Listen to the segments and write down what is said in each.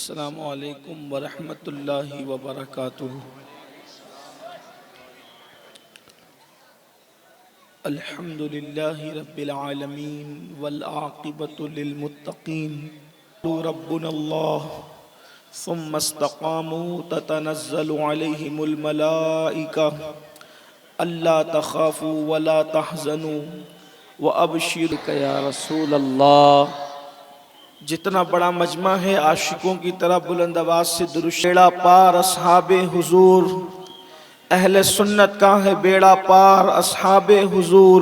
السلام علیکم ورحمۃ اللہ وبرکاتہ۔ الحمد للہ رب العالمین والعاقبۃ للمتقین، ربنا اللہ ثم استقاموا تتنزل علیہم الملائکہ الا تخافوا ولا تحزنوا وابشروا یا رسول اللہ۔ جتنا بڑا مجمع ہے عاشقوں کی طرح بلند آواز سے درود بیڑا پار اصحاب حضور، اہل سنت کا ہے بیڑا پار اصحاب حضور،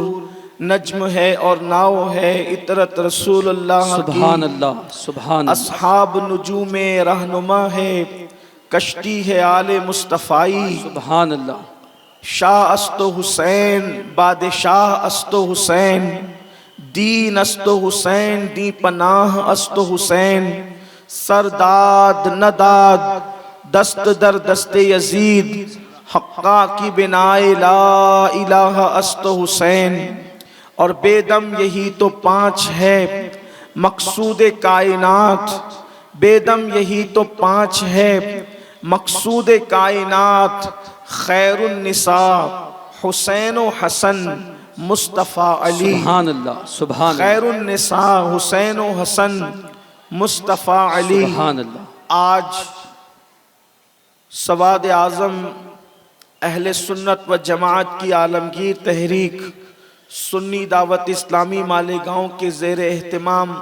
نجم ہے اور ناؤ ہے اطرت رسول اللہ کی، سبحان اللہ سبحان اللہ۔ اصحاب نجوم رہنما ہے، کشتی ہے آل مصطفی، سبحان اللہ۔ شاہ است و حسین بادشاہ است و حسین، دین است و حسین دی پناہ است و حسین، سرداد نداد دست در دست یزید، حقا کی بنائے لا الہ است و حسین۔ اور بے دم یہی تو پانچ ہے مقصود کائنات، بے دم یہی تو پانچ ہے مقصود کائنات، خیر النساء حسین و حسن مصطفیٰ علی، سبحان اللہ سبحان اللہ۔ خیر النساء حسین و حسن مصطفیٰ علی۔ سبحان اللہ۔ آج سواد اعظم اہل سنت و جماعت کی عالمگیر تحریک سنی دعوت اسلامی مالیگاؤں کے زیر اہتمام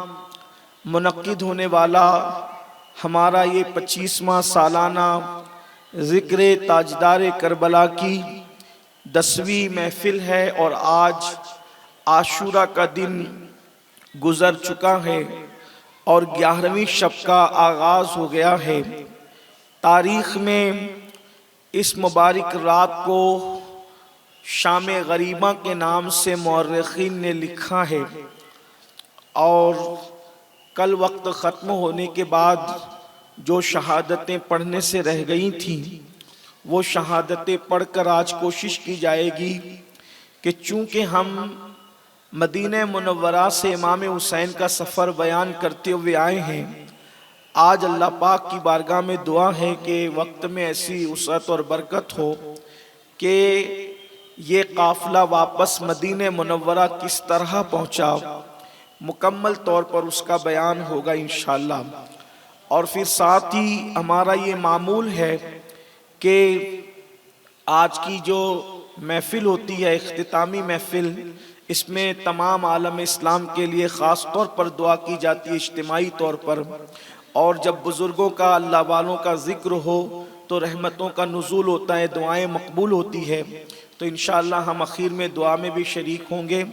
منعقد ہونے والا ہمارا یہ 25واں سالانہ ذکر تاجدار کربلا کی 10ویں محفل ہے، اور آج عاشورہ کا دن گزر چکا ہے اور 11ویں شب کا آغاز ہو گیا ہے۔ تاریخ میں اس مبارک رات کو شام غریبہ کے نام سے مورخین نے لکھا ہے، اور کل وقت ختم ہونے کے بعد جو شہادتیں پڑھنے سے رہ گئی تھیں وہ شہادتیں پڑھ کر آج کوشش کی جائے گی کہ چونکہ ہم مدینہ منورہ سے امام حسین کا سفر بیان کرتے ہوئے آئے ہیں، آج اللہ پاک کی بارگاہ میں دعا ہے کہ وقت میں ایسی وسعت اور برکت ہو کہ یہ قافلہ واپس مدینہ منورہ کس طرح پہنچا، مکمل طور پر اس کا بیان ہوگا انشاءاللہ۔ اور پھر ساتھ ہی ہمارا یہ معمول ہے کہ آج کی جو محفل ہوتی ہے اختتامی محفل، اس میں تمام عالم اسلام کے لیے خاص طور پر دعا کی جاتی ہے اجتماعی طور پر، اور جب بزرگوں کا اللہ والوں کا ذکر ہو تو رحمتوں کا نزول ہوتا ہے، دعائیں مقبول ہوتی ہے، تو انشاءاللہ ہم اخیر میں دعا میں بھی شریک ہوں گے۔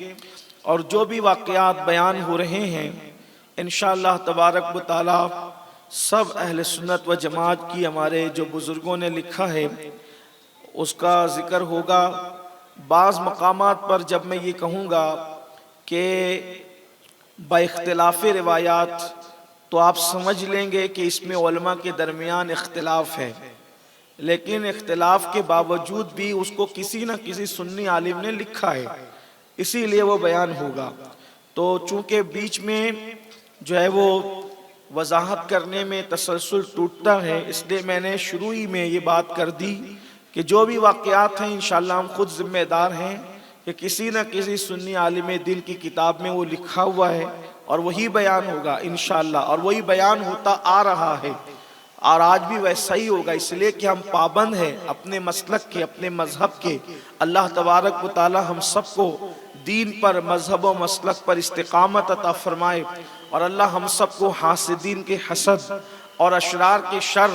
اور جو بھی واقعات بیان ہو رہے ہیں انشاءاللہ تبارک و تعالی سب اہل سنت و جماعت کی ہمارے جو بزرگوں نے لکھا ہے اس کا ذکر ہوگا۔ بعض مقامات پر جب میں یہ کہوں گا کہ با اختلاف روایات تو آپ سمجھ لیں گے کہ اس میں علماء کے درمیان اختلاف ہے، لیکن اختلاف کے باوجود بھی اس کو کسی نہ کسی سنی عالم نے لکھا ہے، اسی لیے وہ بیان ہوگا۔ تو چونکہ بیچ میں جو ہے وہ وضاحت کرنے میں تسلسل ٹوٹتا ہے، اس لیے میں نے شروع ہی میں یہ بات کر دی کہ جو بھی واقعات ہیں انشاءاللہ ہم خود ذمہ دار ہیں کہ کسی نہ کسی سنی عالم دین کی کتاب میں وہ لکھا ہوا ہے اور وہی بیان ہوگا انشاءاللہ، اور وہی بیان ہوتا آ رہا ہے، اور آج بھی ویسا ہی ہوگا، اس لیے کہ ہم پابند ہیں اپنے مسلک کے، اپنے مذہب کے۔ اللہ تبارک و تعالی ہم سب کو دین پر، مذہب و مسلک پر استقامت عطا فرمائے، اور اللہ ہم سب کو حاسدین کے حسد اور اشرار کے شر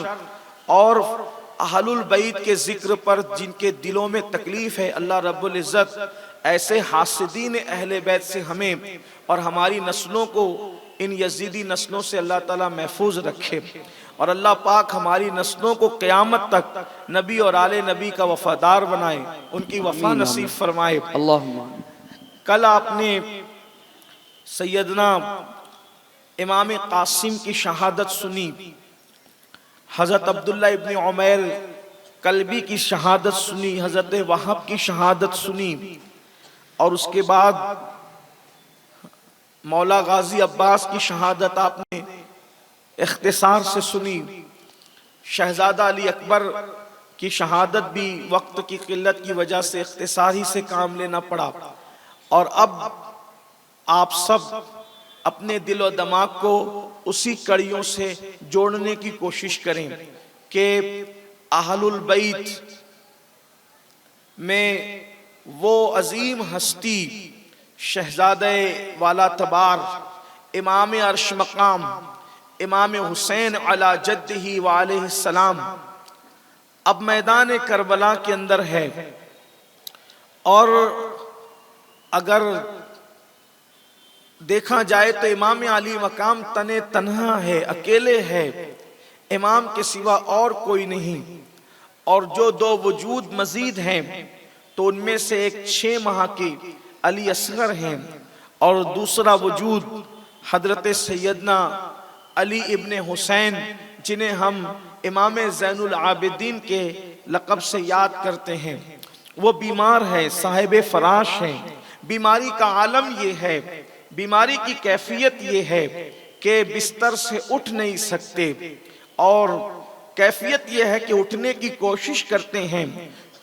اور اہل البیت کے ذکر پر جن کے دلوں میں تکلیف ہے، اللہ رب العزت ایسے حاسدین اہل بیت سے ہمیں اور ہماری نسلوں کو، ان یزیدی نسلوں سے اللہ تعالیٰ محفوظ رکھے، اور اللہ پاک ہماری نسلوں کو قیامت تک نبی اور آل نبی کا وفادار بنائے، ان کی وفا نصیب فرمائے۔ اللہم کل آپ نے سیدنا امام قاسم کی شہادت سنی، حضرت عبداللہ ابن عمیر کلبی کی شہادت سنی، حضرت وہب کی شہادت سنی، اور اس کے بعد مولا غازی عباس کی شہادت آپ نے اختصار سے سنی۔ شہزادہ علی اکبر کی شہادت بھی وقت کی قلت کی وجہ سے اختصار ہی سے کام لینا پڑا، اور اب آپ سب اپنے دل و دماغ کو اسی کڑیوں سے جوڑنے کی کوشش کریں کہ اہل البیت میں وہ عظیم ہستی شہزادہ والا تبار امام عرش مقام امام حسین علی جدہ وعلیہ السلام اب میدان کربلا کے اندر ہے، اور اگر دیکھا جائے تو امام علی مقام تنہا ہے، اکیلے ہے، امام کے سوا اور کوئی نہیں، اور جو دو وجود مزید ہیں تو ان میں سے ایک 6 ماہ کی علی اصغر ہیں، اور دوسرا وجود حضرت سیدنا علی ابن حسین جنہیں ہم امام زین العابدین کے لقب سے یاد کرتے ہیں، وہ بیمار ہے، صاحب فراش ہیں۔ بیماری کا عالم یہ ہے، بیماری کی کیفیت یہ ہے کہ بستر سے اٹھ نہیں سکتے، اور کیفیت یہ ہے کہ اٹھنے کی کوشش کرتے ہیں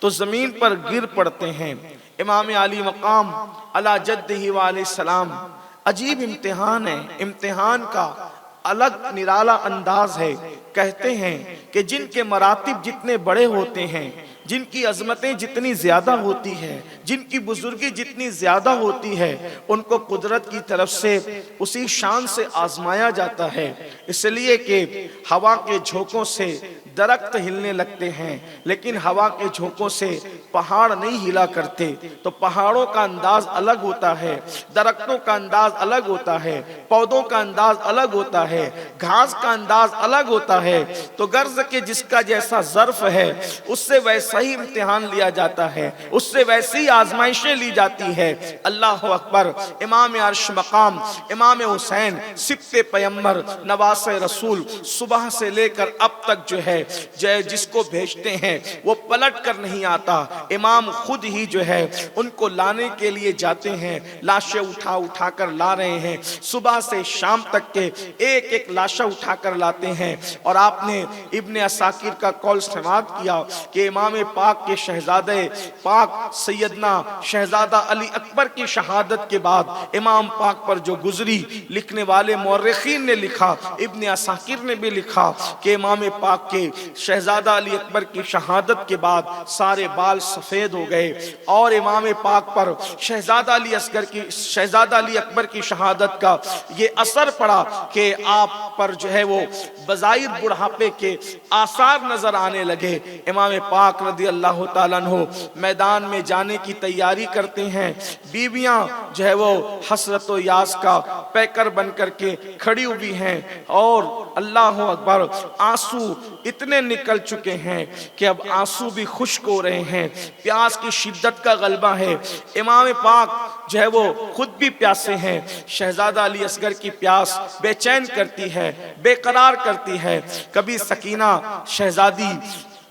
تو زمین پر گر پڑتے ہیں۔ امام علی مقام علی جدہ وعلیہ السلام، عجیب امتحان ہے، امتحان کا الگ نرالا انداز ہے۔ کہتے ہیں کہ جن کے مراتب جتنے بڑے ہوتے ہیں، جن کی عظمتیں جتنی زیادہ ہوتی ہیں، جن کی بزرگی جتنی زیادہ ہوتی ہے، ان کو قدرت کی طرف سے اسی شان سے آزمایا جاتا ہے، اس لیے کہ ہوا کے جھونکوں سے درخت ہلنے لگتے ہیں، لیکن ہوا کے جھونکوں سے پہاڑ نہیں ہلا کرتے۔ تو پہاڑوں کا انداز الگ ہوتا ہے، درختوں کا انداز الگ ہوتا ہے، پودوں کا انداز الگ ہوتا ہے، گھاس کا انداز الگ ہوتا ہے۔ تو غرض کہ جس کا جیسا ظرف ہے اس سے ویسا ہی امتحان لیا جاتا ہے، اس سے ویسی آزمائشیں لی جاتی ہے۔ اللہ اکبر۔ امام عرش مقام امام حسین سبط پیمبر نواس رسول صبح سے لے کر اب تک جو ہے جس کو بھیجتے ہیں وہ پلٹ کر نہیں آتا، امام خود ہی جو ہے ان کو لانے کے لیے جاتے ہیں، لاشیں اٹھا اٹھا کر لا رہے ہیں، صبح سے شام تک کے ایک ایک لاشیں اٹھا کر لاتے ہیں۔ اور آپ نے ابن عساکر کا قول سماعت کیا کہ امام پاک کے شہزادہ پاک سیدنا شہزادہ علی اکبر کی شہادت کے بعد امام پاک پر جو گزری، لکھنے والے مورخین نے لکھا، ابن عساکر نے بھی لکھا کہ امام پاک کے شہزادہ علی اکبر کی شہادت کے بعد سارے بال سفید ہو گئے، اور امام پاک پر شہزادہ علی اکبر کی شہادت کا یہ اثر پڑا کہ آپ پر جو ہے وہ بظاہر بڑھاپے کے آثار نظر آنے لگے۔ امام پاک رضی اللہ تعالیٰ عنہ میدان میں جانے کی تیاری کرتے ہیں، بیویاں جو ہے وہ حسرت و یاس کا پیکر بن کر کے کھڑی ہوئی ہیں، اور اللہ اکبر آنسو اتنے نکل چکے ہیں کہ اب آنسو بھی خشک ہو رہے ہیں، پیاس کی شدت کا غلبہ ہے۔ امام پاک جو ہے وہ خود بھی پیاسے ہیں، شہزادہ علی اصغر کی پیاس بے چین کرتی ہے، بے قرار کرتی ہے۔ کبھی سکینہ شہزادی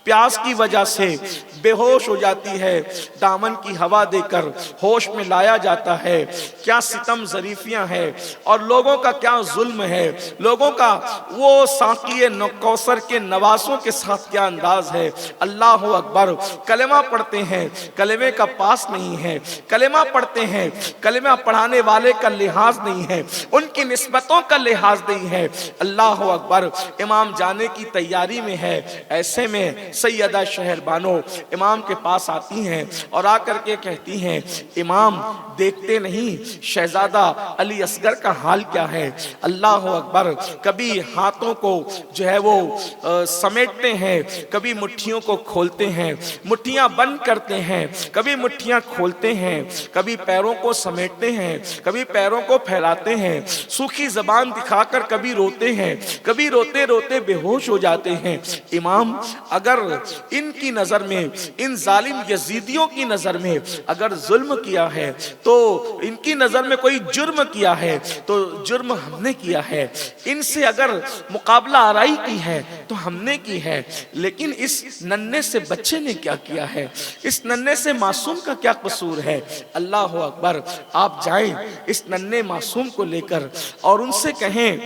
پیاس کی وجہ سے بے ہوش ہو جاتی ہے، دامن کی ہوا دے کر ہوش میں لایا جاتا ہے۔ کیا ستم ظریفیاں ہیں اور لوگوں کا کیا ظلم ہے، لوگوں کا وہ ساقی کوثر کے نواسوں کے ساتھ کیا انداز ہے۔ اللہ اکبر۔ کلمہ پڑھتے ہیں، کلمے کا پاس نہیں ہے، کلمہ پڑھتے ہیں، کلمہ پڑھانے والے کا لحاظ نہیں ہے، ان کی نسبتوں کا لحاظ نہیں ہے۔ اللہ اکبر۔ امام جانے کی تیاری میں ہے، ایسے میں سیدہ شہر بانو امام کے پاس آتی ہیں اور آ کر کے کہتی ہیں، امام دیکھتے نہیں شہزادہ علی اصغر کا حال کیا ہے۔ اللہ اکبر۔ کبھی ہاتھوں کو جو ہے وہ سمیٹتے ہیں، کبھی مٹھیوں کو کھولتے ہیں، مٹھیاں بند کرتے ہیں، کبھی مٹھیاں کھولتے ہیں، کبھی پیروں کو سمیٹتے ہیں، کبھی پیروں کو پھیلاتے ہیں، سوکھی زبان دکھا کر کبھی روتے ہیں، کبھی روتے روتے بے ہوش ہو جاتے ہیں۔ امام اگر ان کی نظر میں، ان ظالم یزیدیوں کی نظر میں اگر ظلم کیا ہے تو ان کی نظر میں کوئی جرم کیا ہے تو جرم ہم نے کیا ہے، ان سے اگر مقابلہ آرائی کی ہے تو ہم نے کی ہے، لیکن اس ننھے سے بچے نے کیا کیا ہے، اس ننھے سے معصوم کا کیا قصور ہے۔ اللہ اکبر۔ آپ جائیں اس ننھے معصوم کو لے کر اور ان سے کہیں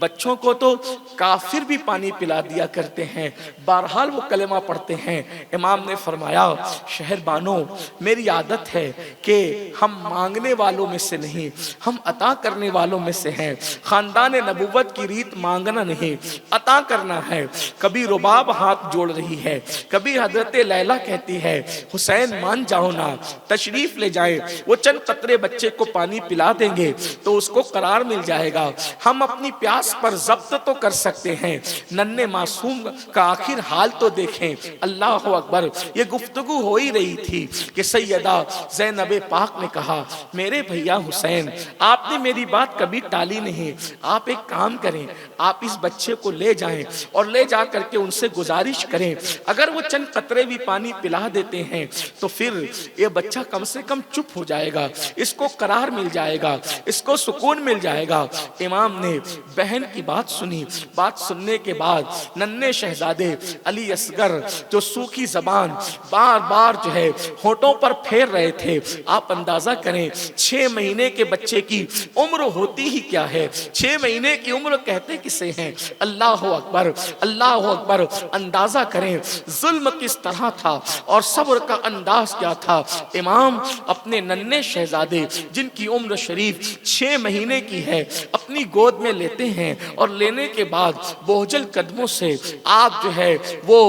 بچوں کو تو کافر بھی پانی پلا دیا کرتے ہیں، بہرحال وہ کلمہ پڑھتے ہیں۔ امام نے فرمایا شہر بانو میری عادت ہے کہ ہم مانگنے والوں میں سے نہیں، ہم عطا کرنے والوں میں سے ہیں۔ خاندان نبوت کی ریت مانگنا نہیں، عطا کرنا ہے۔ کبھی رباب ہاتھ جوڑ رہی ہے، کبھی حضرت لیلا کہتی ہے حسین مان جاؤ نا، تشریف لے جائیں، وہ چند قطرے بچے کو پانی پلا دیں گے تو اس کو قرار مل جائے گا، ہم اپنی پیاس پر ضبط تو کر سکتے ہیں۔ ننھے معصوم کا آخر حال تو دیکھیں۔ اللہ اکبر۔ یہ گفتگو ہو ہی رہی تھی کہ سیدہ زینب پاک نے کہا میرے بھیا حسین آپ نے میری بات کبھی ٹالی نہیں، آپ ایک کام کریں، آپ اس بچے کو لے جائیں اور لے جا کر کے ان سے گزارش کریں، اگر وہ چند قطرے بھی پانی پلا دیتے ہیں تو پھر یہ بچہ کم سے کم چپ ہو جائے گا، اس کو قرار مل جائے گا، اس کو سکون مل جائے گا۔ امام نے بہن کی بات سنی، بات سننے کے بعد ننھے شہزادے علی اصغر جو سوکھی زبان بار بار جو ہے ہونٹوں پر پھیر رہے تھے، آپ اندازہ کریں 6 مہینے کے بچے کی عمر ہوتی ہی کیا ہے، 6 مہینے کی عمر کہتے کسے ہیں؟ اللہ اکبر، اللہ اکبر۔ اندازہ کریں ظلم کس طرح تھا اور صبر کا انداز کیا تھا۔ امام اپنے ننھے شہزادے جن کی عمر شریف 6 مہینے کی ہے اپنی گود میں لیتے ہیں اور لینے کے بعد بوجھل قدموں سے آپ جو ہے وہ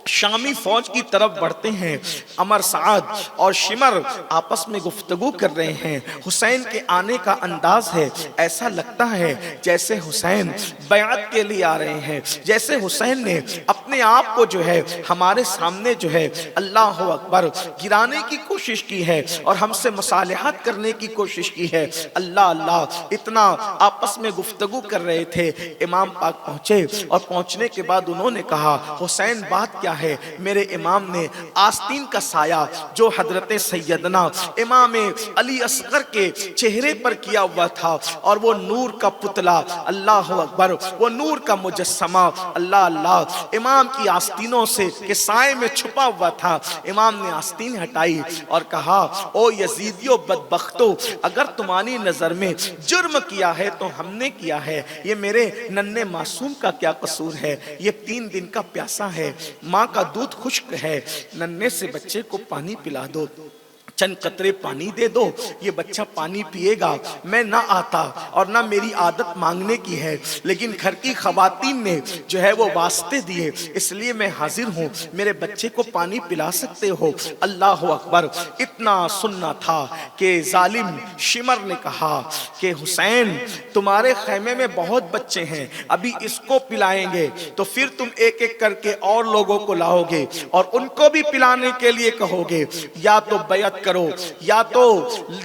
شامی فوج کی طرف بڑھتے ہیں۔ عمر سعد اور شمر آپس میں گفتگو کر رہے ہیں۔ حسین کے آنے کا انداز ہے ایسا لگتا ہے جیسے حسین بیعت کے لیے آ رہے ہیں، جیسے حسین نے اپنے آپ کو جو ہے ہمارے سامنے جو ہے اللہ اکبر گرانے کی کوشش کی ہے اور ہم سے مصالحت کرنے کی کوشش کی ہے۔ اللہ اللہ اتنا آپس میں گفتگو کر رہے تھے، امام پاک پہنچے اور پہنچنے کے بعد انہوں نے کہا حسین بات کیا ہے؟ میرے امام نے آستین کا سایہ جو حضرت سیدنا امام علی اصغر کے چہرے پر کیا ہوا تھا اور وہ نور کا پتلا اللہ اکبر، وہ نور کا مجسمہ اللہ اللہ امام کی آستینوں سے کے سائے میں چھپا ہوا تھا۔ امام نے آستین ہٹائی اور کہا او یزیدیو بدبختو، اگر تمہاری نظر میں جرم کیا ہے تو ہم نے کیا ہے، یہ میرے ننھے معصوم کا کیا قصور ہے؟ یہ 3 دن کا پیاسا ہے، ماں کا دودھ خشک ہے، ننھے سے بچے کو پانی پلا دو، چند قطرے پانی دے دو، یہ بچہ پانی پیے گا۔ میں نہ آتا اور نہ میری عادت مانگنے کی ہے، لیکن گھر کی خواتین نے جو ہے وہ واسطے دیے، اس لیے میں حاضر ہوں، میرے بچے کو پانی پلا سکتے ہو؟ اللہ اکبر۔ اتنا سننا تھا کہ ظالم شمر نے کہا کہ حسین تمہارے خیمے میں بہت بچے ہیں، ابھی اس کو پلائیں گے تو پھر تم ایک ایک کر کے اور لوگوں کو لاؤ گے اور ان کو بھی پلانے کے لیے کہو گے، یا تو بیعت کرو یا تو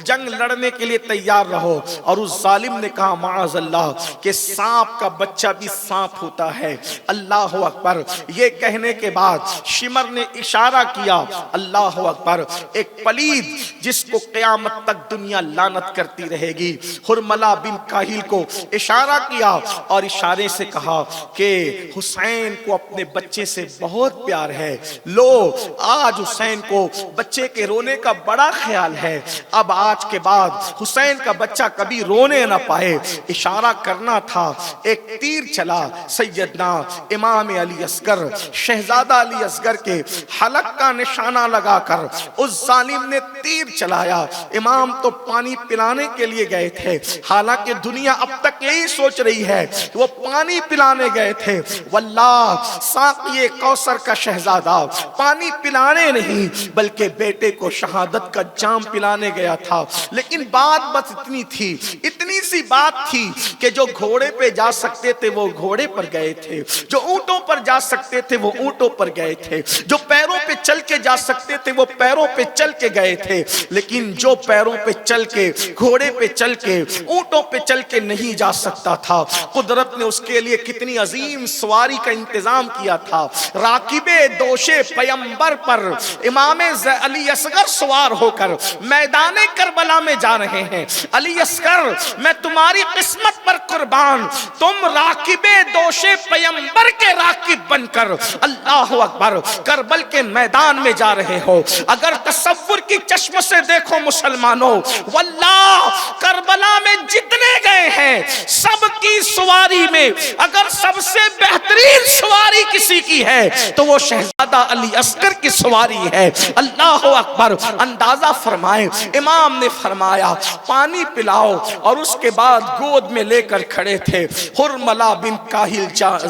جنگ لڑنے کے لیے تیار رہو۔ اور اس ظالم نے کہا معاذ اللہ کہ سانپ کا بچہ بھی سانپ ہوتا ہے۔ اللہ اکبر۔ یہ کہنے کے بعد شمر نے اشارہ کیا اللہ اکبر، ایک پلید جس کو قیامت تک دنیا لعنت کرتی رہے گی، حرملہ بن کاہل کو اشارہ کیا اور اشارے سے کہا کہ حسین کو اپنے بچے سے بہت پیار ہے، لو آج حسین کو بچے کے رونے کا بڑا خیال ہے، اب آج کے بعد حسین کا بچہ کبھی رونے نہ پائے۔ اشارہ کرنا تھا، ایک تیر چلا سیدنا امام علی اصغر شہزادہ علی اصغر کے حلق کا نشانہ لگا کر اس ظالم نے تیر چلایا۔ امام تو پانی پلانے کے لیے گئے تھے، حالانکہ دنیا اب تک یہی سوچ رہی ہے کہ وہ پانی پلانے گئے تھے، واللہ ساقی کوثر کا شہزادہ پانی پلانے نہیں بلکہ بیٹے کو شہادت کا جام پلانے گیا تھا۔ لیکن بات بس اتنی تھی، اتنی سی بات تھی کہ جو گھوڑے پہ جا سکتے تھے وہ گھوڑے پر گئے تھے، جو اونٹوں پر جا سکتے تھے وہ اونٹوں پر گئے تھے، جو پیروں پہ چل کے جا سکتے تھے وہ پیروں پہ چل کے گئے تھے، لیکن جو پیروں پہ چل کے، گھوڑے پہ چل کے، اونٹوں پہ چل کے نہیں جا سکتا تھا، قدرت نے اس کے لیے کتنی عظیم سواری کا انتظام کیا تھا۔ راکب دوش پیمبر پر امام علی اصغر سوار ہو کر میدان کربلا میں جا رہے ہیں۔ علی اصغر میں تمہاری قسمت پر قربان، تم راکب دوش پیمبر کے راکب بن کر اللہ اکبر کربل کے میدان میں جا رہے ہو۔ اگر تصور کی چشم سے دیکھو مسلمانوں، واللہ کربلا میں جتنے گئے ہیں سب کی سواری میں اگر سب سے بہترین سواری کسی کی ہے تو وہ شہزادہ علی اصغر کی سواری ہے۔ اللہ اکبر۔ اندازہ فرمائیں، امام نے فرمایا پانی پلاؤ، اور اس کے بعد گود میں لے کر کھڑے تھے۔ حرملہ بن کاہل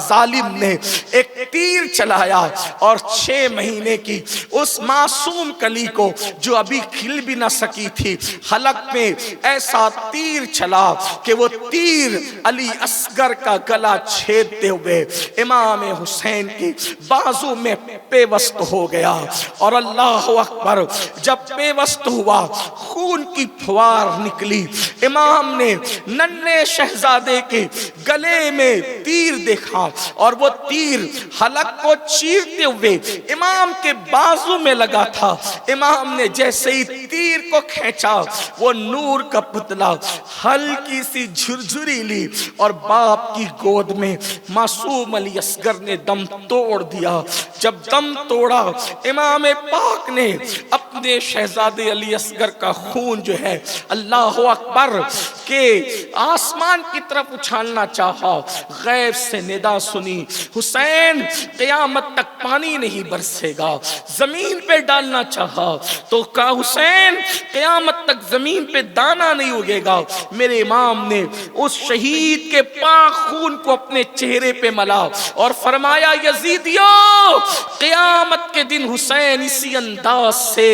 ظالم نے ایک تیر چلایا اور 6 مہینے کی اس معصوم کلی کو جو ابھی کھل بھی نہ سکی تھی، حلق میں ایسا تیر چلا کہ وہ تیر علی اصغر کا گلا چھیدتے ہوئے امام حسین کی بازو میں پیوست ہو گیا۔ اور اللہ اکبر، جب پیوست ہوا خون کی پھوار نکلی، امام نے ننھے شہزادے کے گلے میں تیر دیکھا اور وہ تیر حلق کو چیرتے ہوئے امام کے بازو میں لگا تھا۔ امام نے جیسے ہی تیر کو کھینچا، وہ نور کا پتلا ہلکی سی جھرجھری لی اور باپ کی گود میں معصوم علی اصغر نے دم توڑ دیا۔ جب دم توڑا، امام پاک نے اپنے شہزادے علی اصغر کا خون جو ہے اللہ اکبر کہ آسمان کی طرف اچھالنا چاہا۔ غیب سے ندا سنی، حسین قیامت تک پانی نہیں برسے گا۔ زمین پہ ڈالنا چاہا تو کہا حسین قیامت تک زمین پہ دانا نہیں اگے گا۔ میرے امام نے اس شہید کے پاک خون کو اپنے چہرے پہ ملا اور فرمایا یزیدیو، قیامت کے دن حسین اسی انداز سے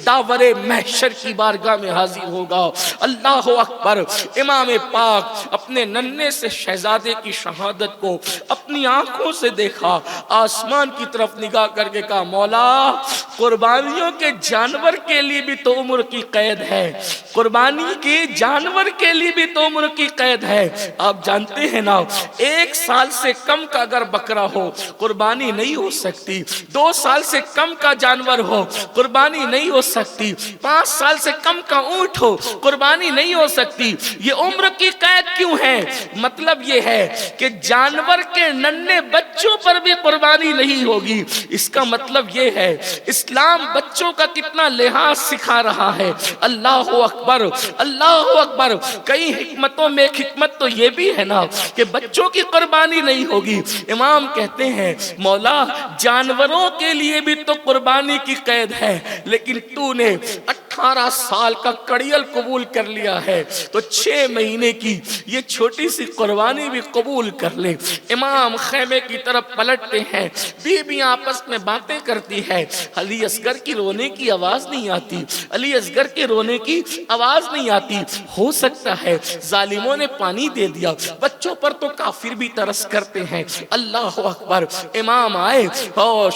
داور محشر کی بارگاہ میں حاضر ہوگا۔ اللہ اکبر۔ امام پاک اپنے ننھے سے شہزادے کی شہادت کو اپنی آنکھوں سے دیکھا، آسمان کی طرف نگاہ کر کے کہا مولا، قربانیوں کے جانور کے لیے بھی تو عمر کی قید ہے، قربانی کے جانور کے لیے بھی تو عمر کی قید ہے۔ آپ جانتے ہیں نا، 1 سال سے کم کا اگر بکرا ہو قربانی نہیں ہو سکتی، 2 سال سے کم کا جانور ہو قربانی نہیں ہو سکتی، 5 سال سے کم کا اونٹ ہو قربانی نہیں ہو سکتی۔ یہ عمر کی قید کیوں ہے؟ مطلب یہ ہے کہ جانور کے ننھے بچوں پر بھی قربانی نہیں ہوگی۔ اس کا مطلب یہ ہے اسلام بچوں کا کتنا لحاظ سکھا رہا ہے۔ اللہ اکبر، اللہ اکبر۔ کئی حکمتوں میں ایک حکمت تو یہ بھی ہے نا کہ بچوں کی قربانی نہیں ہوگی۔ امام کہتے ہیں مولا، جانوروں کے لیے بھی تو قربانی کی قید ہے، لیکن تو نے 18 سال کا کڑیل قبول کر لیا ہے تو 6 مہینے کی یہ چھوٹی سی قربانی بھی قبول کر لے۔ امام خیمے کی طرف پلٹتے ہیں، بیویاں آپس میں باتیں کرتی ہے۔ علی اصغر کی رونے کی آواز نہیں آتی، علی اصغر کے رونے کی آواز نہیں آتی۔ ہو سکتا ہے ظالموں نے پانی دے دیا، بچوں پر تو کافر بھی ترس کرتے ہیں۔ اللہ اکبر۔ امام آئے اور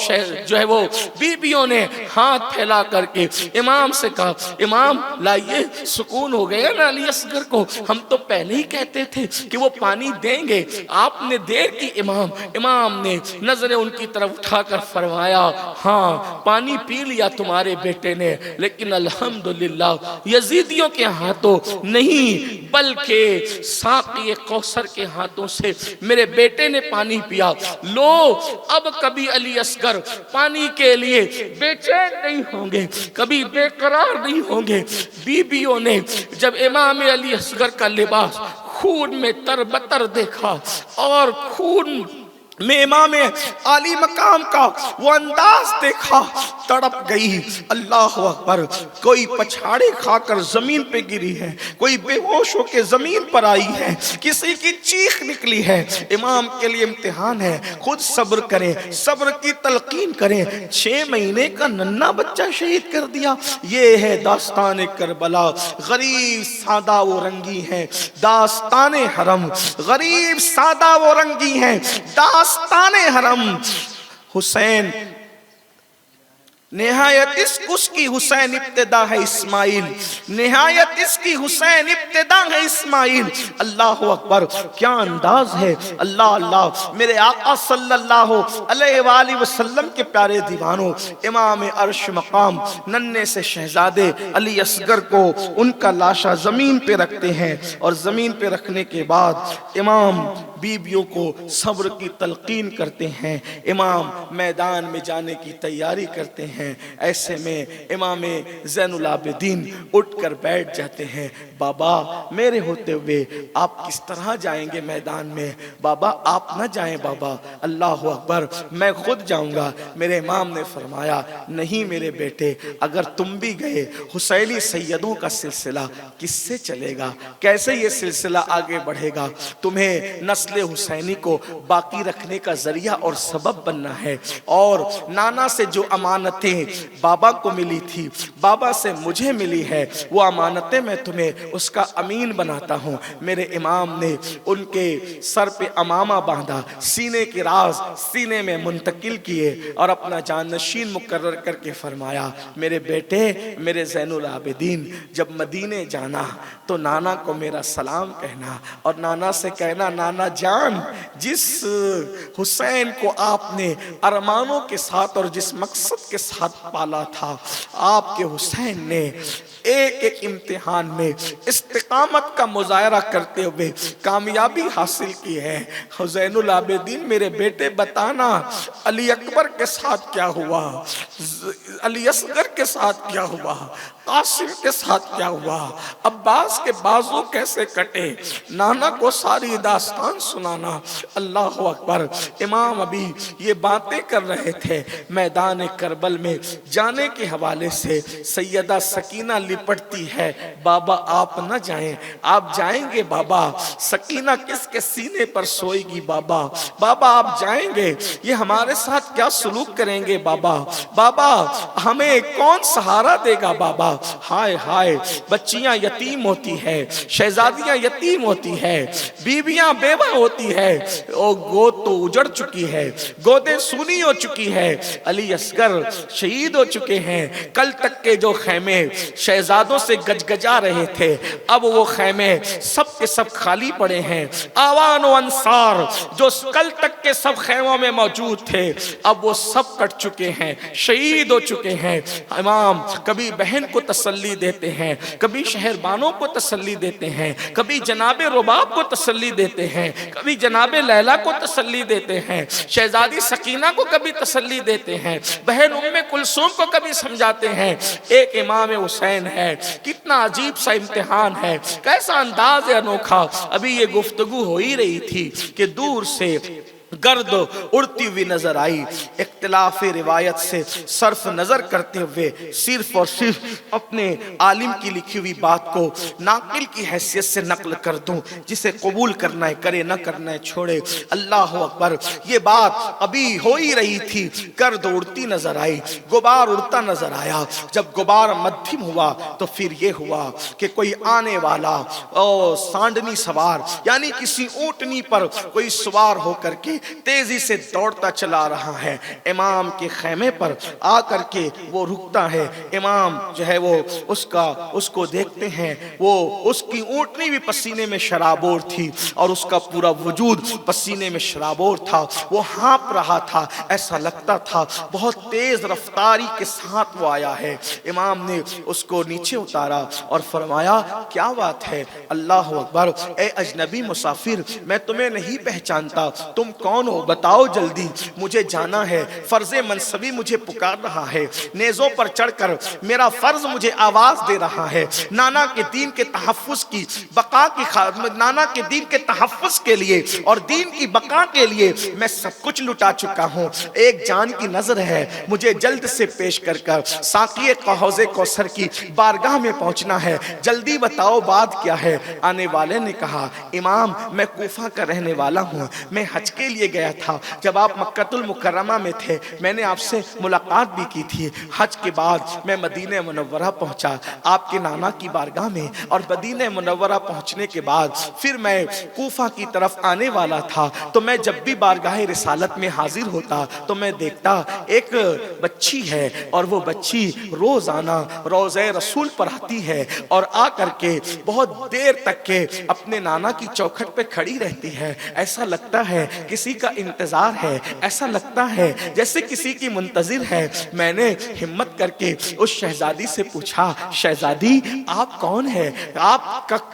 جو ہے وہ بیویوں نے ہاتھ پھیلا کر کے امام سے کہا امام لائیے، سکون ہو گیا نا علی اصغر کو، ہم تو پہلے ہی کہتے تھے کہ وہ پانی دیں گے، آپ نے دیر کی امام نے نظریں ان کی طرف اٹھا کر فرمایا ہاں پانی پی لیا تمہارے بیٹے نے، لیکن الحمدللہ یزیدیوں کے ہاتھوں نہیں بلکہ ساقی کوثر کے ہاتھوں سے میرے بیٹے نے پانی پیا۔ لو اب کبھی علی اصغر پانی کے لیے بے چین نہیں ہوں گے، کبھی بے قرار نہیں ہوں گے۔ بیویوں نے جب امام علی اصغر کا لباس خون میں تربتر دیکھا اور خون میں امام عالی مقام کا وہ انداز دیکھا، تڑپ گئی۔ اللہ اکبر۔ کوئی پچھاڑے کھا کر زمین پہ گری ہے، کوئی بے ہوش ہو کے زمین پر آئی ہے، کسی کی چیخ نکلی ہے۔ امام کے لیے امتحان ہے، خود صبر کریں، صبر کی تلقین کریں۔ 6 مہینے کا ننھا بچہ شہید کر دیا۔ یہ ہے داستان کربلا۔ غریب سادہ و رنگی ہیں داستان حرم، غریب سادہ و رنگی ہیں داستان حرم۔ حسین نہایت اس کی حسین ابتدا ہے اسماعیل، نہایت اس کی حسین ابتدا ہے اسماعیل۔ اللہ اکبر، کیا انداز ہے۔ اللہ اللہ، میرے آقا صلی اللہ علیہ وآلہ وسلم کے پیارے دیوانوں، امام عرش مقام ننھے سے شہزادے علی اصغر کو ان کا لاشا زمین پہ رکھتے ہیں، اور زمین پہ رکھنے کے بعد امام بیویوں کو صبر کی تلقین کرتے ہیں، امام میدان میں جانے کی تیاری کرتے ہیں۔ ہیں۔ ایسے میں امام زین العابدین اٹھ کر بیٹھ جاتے ہیں۔ بابا میرے ہوتے ہوئے آپ کس طرح جائیں گے میدان میں؟ بابا آپ نہ جائیں بابا، اللہ اکبر، میں خود جاؤں گا۔ میرے امام نے فرمایا نہیں میرے بیٹے، اگر تم بھی گئے حسینی سیدوں کا سلسلہ کس سے چلے گا؟ کیسے یہ سلسلہ آگے بڑھے گا؟ تمہیں نسل حسینی کو باقی رکھنے کا ذریعہ اور سبب بننا ہے۔ اور نانا سے جو امانتیں بابا کو ملی تھی، بابا سے مجھے ملی ہے، وہ امانتیں میں تمہیں اس کا امین بناتا ہوں۔ میرے امام نے ان کے سر پہ امامہ باندھا، سینے کے راز سینے میں منتقل کیے اور اپنا جانشین مقرر کر کے فرمایا میرے بیٹے، میرے زین العابدین، جب مدینے جانا تو نانا کو میرا سلام کہنا اور نانا سے کہنا نانا جان، جس حسین کو آپ نے ارمانوں کے ساتھ اور جس مقصد کے ساتھ پالا تھا، آپ کے حسین نے ایک ایک امتحان میں استقامت کا مظاہرہ کرتے ہوئے کامیابی حاصل کی ہے۔ زین العابدین میرے بیٹے بتانا علی اکبر کے ساتھ کیا ہوا، علی اصغر کے ساتھ کیا ہوا، قاسم کے ساتھ کیا ہوا، عباس کے بازو کیسے کٹے، نانا کو ساری داستان سنانا۔ اللہ اکبر، امام ابھی یہ باتیں کر رہے تھے، میدان کربل میں جانے کے حوالے سے سیدہ سکینہ لپٹتی ہے، بابا آپ نہ جائیں، آپ جائیں گے بابا، سکینہ کس کے سینے پر سوئے گی بابا، بابا آپ جائیں گے، یہ ہمارے ساتھ کیا سلوک کریں گے بابا، بابا ہمیں کون سہارا دے گا بابا؟ ہائے ہائے، بچیاں یتیم ہوتی ہے، شہزادیاں یتیم ہوتی ہے، بیویاں بیوہ ہوتی ہے، اور گود تو اجڑ چکی ہے، گودیں سونی ہو چکی ہے، علی اصغر شہید ہو چکے ہیں، کل تک کے جو خیمے شہزادوں سے گجگجا رہے تھے، اب وہ خیمے سب کے سب خالی پڑے ہیں، آوان و انصار جو کل تک کے سب خیموں میں موجود تھے، اب وہ سب کٹ چکے ہیں، شہید ہو چکے ہیں۔ امام کبھی بہن کو تسلی دیتے ہیں، کبھی شہربانوں کو تسلی دیتے ہیں، کبھی جناب رباب کو تسلی دیتے ہیں، کبھی جناب لیلا کو تسلی دیتے ہیں، شہزادی سکینہ کو کبھی تسلی دیتے ہیں، بہن ام کلثوم کو کبھی سمجھاتے ہیں۔ ایک امام حسین ہے، کتنا عجیب سا امتحان ہے، کیسا انداز ہے انوکھا۔ ابھی یہ گفتگو ہو ہی رہی تھی کہ دور سے گرد اڑتی ہوئی نظر آئی۔ اختلاف روایت سے صرف نظر کرتے ہوئے صرف اور صرف اپنے عالم کی لکھی ہوئی بات کو ناقل کی حیثیت سے نقل کر دوں، جسے قبول کرنا ہے کرے، نہ کرنا ہے چھوڑے۔ اللہ اکبر، یہ بات ابھی ہو ہی رہی تھی، گرد اڑتی نظر آئی، غبار اڑتا نظر آیا۔ جب غبار مدھم ہوا تو پھر یہ ہوا کہ کوئی آنے والا سانڈنی سوار، یعنی کسی اونٹنی پر کوئی سوار ہو کر کے تیزی سے دوڑتا چلا رہا ہے، امام کے خیمے پر آ کر کے وہ رکتا ہے۔ امام جو ہے وہ اس کو دیکھتے ہیں، وہ اس کی اونٹنی بھی پسینے میں شرابور تھی اور اس کا پورا وجود پسینے میں شرابور تھا، وہ ہانپ رہا تھا، ایسا لگتا تھا بہت تیز رفتاری کے ساتھ وہ آیا ہے۔ امام نے اس کو نیچے اتارا اور فرمایا کیا بات ہے؟ اللہ اکبر، اے اجنبی مسافر، میں تمہیں نہیں پہچانتا، تم کون ہو؟ بتاؤ جلدی، مجھے جانا ہے، فرض منصبی مجھے پکار رہا ہے، نیزوں پر چڑھ کر میرا فرض مجھے آواز دے رہا ہے، نانا کے دین کے تحفظ کی بقا کی نانا کے دین کے تحفظ کے لیے اور دین کی بقا کے لیے میں سب کچھ لٹا چکا ہوں، ایک جان کی نظر ہے، مجھے جلد سے پیش کر ساقی حوض کوثر کی بارگاہ میں پہنچنا ہے، جلدی بتاؤ بات کیا ہے؟ آنے والے نے کہا امام میں کوفہ کا رہنے والا ہوں، میں حج کے لیے گیا تھا، جب آپ مکہ المکرمہ میں تھے میں نے آپ سے ملاقات بھی کی تھی، حج کے بعد میں مدینہ منورہ پہنچا آپ کے نانا کی بارگاہ میں، اور مدینہ منورہ پہنچنے کے بعد پھر میں کوفہ کی طرف آنے والا تھا، تو میں جب بھی بارگاہ رسالت میں حاضر ہوتا تو میں دیکھتا ایک بچی ہے، اور وہ بچی روزانہ روضہ رسول پر آتی ہے اور آ کر کے بہت دیر تک کے اپنے نانا کی چوکھٹ پہ کھڑی رہتی ہے، ایسا لگتا ہے کسی کا انتظار ہے، ایسا لگتا ہے جیسے کسی کی منتظر ہے۔ میں نے ہمت کر کے اس شہزادی سے پوچھا، شہزادی آپ کون ہے؟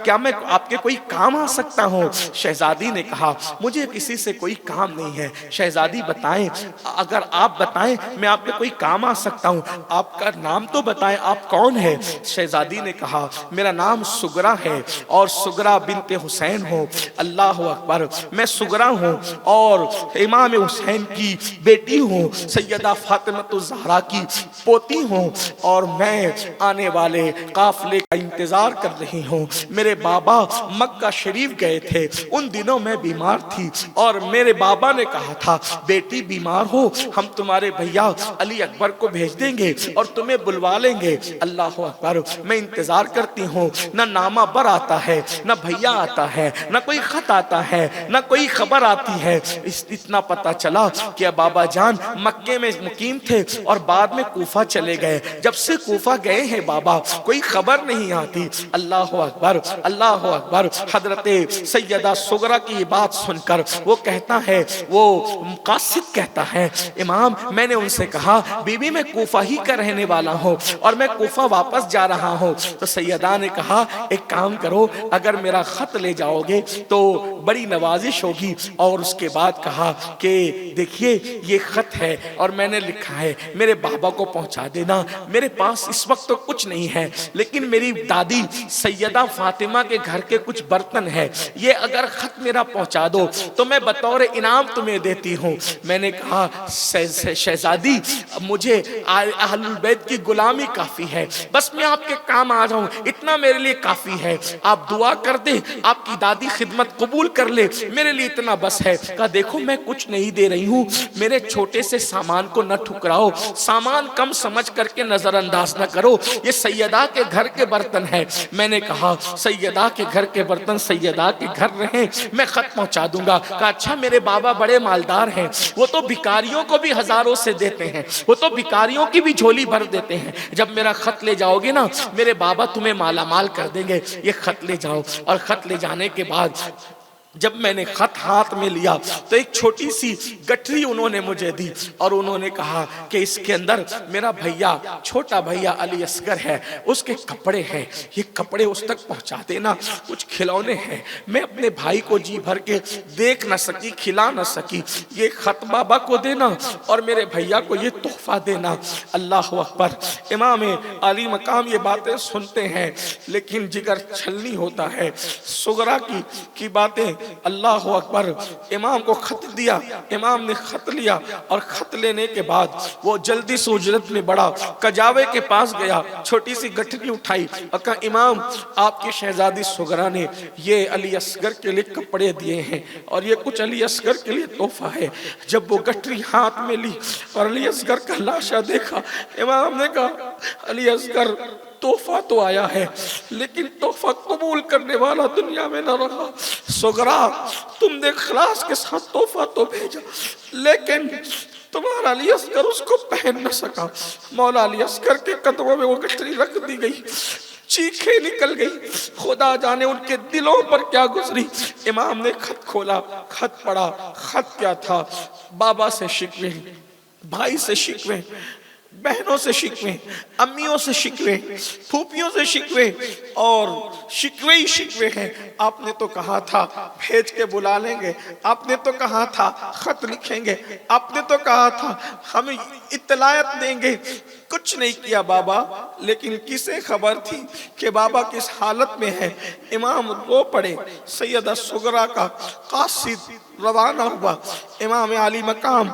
کیا میں آپ کے کوئی کام آ سکتا ہوں؟ شہزادی نے کہا مجھے کسی سے کوئی کام نہیں ہے۔ شہزادی بتائیں، اگر آپ بتائیں میں آپ کے کوئی کام آ سکتا ہوں، آپ کا نام تو بتائیں، آپ کون ہے؟ شہزادی نے کہا میرا نام سغرا ہے اور سغرا بنت حسین ہوں۔ اللہ اکبر، میں سغرا ہوں اور امام حسین کی بیٹی ہوں، سیدہ فاطمہ الزہرا کی پوتی ہوں، اور میں آنے والے قافلے کا انتظار کر رہی ہوں۔ میرے بابا مکہ شریف گئے تھے، ان دنوں میں بیمار تھی اور میرے بابا نے کہا تھا بیٹی بیمار ہو ہم تمہارے بھیا علی اکبر کو بھیج دیں گے اور تمہیں بلوا لیں گے۔ اللہ اکبر، میں انتظار کرتی ہوں، نہ نامہ بر آتا ہے، نہ بھیا آتا ہے، نہ کوئی خط آتا ہے، نہ کوئی خبر آتی ہے۔ اتنا پتا چلا کہ بابا جان مکے میں مقیم تھے اور بعد میں کوفہ چلے گئے، جب سے کوفہ گئے ہیں بابا کوئی خبر نہیں آتی۔ اللہ اکبر، اللہ اکبر۔ حضرت سیدہ سغرا کی یہ بات سن کر وہ کہتا ہے، وہ قاصد کہتا ہے امام میں نے ان سے کہا بی بی میں کوفہ ہی کا رہنے والا ہوں اور میں کوفہ واپس جا رہا ہوں۔ تو سیدہ نے کہا ایک کام کرو، اگر میرا خط لے جاؤ گے تو بڑی نوازش ہوگی، اور اس کے بعد کہا کہ دیکھیے یہ خط ہے اور میں نے لکھا ہے میرے بابا کو پہنچا دینا، میرے پاس اس وقت تو کچھ نہیں ہے لیکن میری دادی سیدہ فاطمہ کے گھر کے کچھ برتن ہے، یہ اگر خط میرا پہنچا دو تو میں بطور انعام تمہیں دیتی ہوں۔ میں نے کہا شہزادی مجھے اہل البیت کی غلامی کافی ہے، بس میں آپ کے کام آ جاؤں اتنا میرے لیے کافی ہے، آپ دعا کر دیں آپ کی دادی خدمت قبول کر لے، میرے لیے اتنا بس ہے۔ کہا دیکھو میں کچھ نہیں دے رہی ہوں، میرے چھوٹے سے سامان کو نہ ٹھکراؤ، سامان کم سمجھ کر کے نظر انداز نہ کرو، یہ سیدہ کے گھر کے برتن ہے۔ میں نے کہا سیدہ کے گھر کے برتن سیدہ کے گھر رہیں، میں خط پہنچا دوں گا۔ کہا اچھا میرے بابا بڑے مالدار ہیں، وہ تو بھکاریوں کو بھی ہزاروں سے دیتے ہیں، وہ تو بھکاریوں کی بھی جھولی بھر دیتے ہیں، جب میرا خط لے جاؤ گے نا میرے بابا تمہیں مالا مال کر دیں گے، یہ خط لے جاؤ۔ اور خط لے جانے کے بعد جب میں نے خط ہاتھ میں لیا تو ایک چھوٹی سی گٹھری انہوں نے مجھے دی اور انہوں نے کہا کہ اس کے اندر میرا بھیا چھوٹا بھیا علی اصغر ہے، اس کے کپڑے ہیں، یہ کپڑے اس تک پہنچا دینا، کچھ کھلونے ہیں۔ میں اپنے بھائی کو جی بھر کے دیکھ نہ سکی، کھلا نہ سکی، یہ خط بابا کو دینا اور میرے بھیا کو یہ تحفہ دینا۔ اللہ اکبر۔ امام علی مقام یہ باتیں سنتے ہیں لیکن جگر چھلنی ہوتا ہے۔ سغرا کی باتیں، اللہ اکبر۔ امام کو خط دیا، امام نے خط لیا اور خط لینے کے بعد وہ جلدی سے اجرت میں بڑا کجاوے کے پاس گیا، چھوٹی سی گٹھری اٹھائی اور کہا امام آپ کی شہزادی سغرا نے یہ علی اصغر کے لیے کپڑے دیے ہیں اور یہ کچھ علی اصغر کے لیے تحفہ ہے۔ جب وہ گٹھری ہاتھ میں لی اور علی اصغر کا لاشا دیکھا، امام نے کہا علی اصغر تحفہ تو آیا ہے لیکن تحفہ قبول کرنے والا دنیا میں نہ رہا۔ سغرا تم نے اخلاص کے ساتھ تحفہ تو بھیجا لیکن تمہارا علی اصغر اس کو پہن نہ سکا۔ مولا علی اصغر کے قدموں میں وہ گٹھری رکھ دی گئی، چیخیں نکل گئی، خدا جانے ان کے دلوں پر کیا گزری۔ امام نے خط کھولا، خط پڑھا، خط کیا تھا؟ بابا سے شکوے، بھائی سے شکوے، بہنوں سے شکوے، امیوں سے شکوے، پھوپھیوں سے شکوے، اور شکوے ہی شکوے ہیں۔ آپ نے تو کہا تھا بھیج کے بلا لیں گے، آپ نے تو کہا تھا خط لکھیں گے، آپ نے تو کہا تھا ہمیں اطلاعات دیں گے، کچھ نہیں کیا بابا۔ لیکن کسے خبر تھی کہ بابا کس حالت میں ہے؟ امام رو پڑے۔ سیدہ سغرا کا قاصد روانہ ہوا، امام علی مقام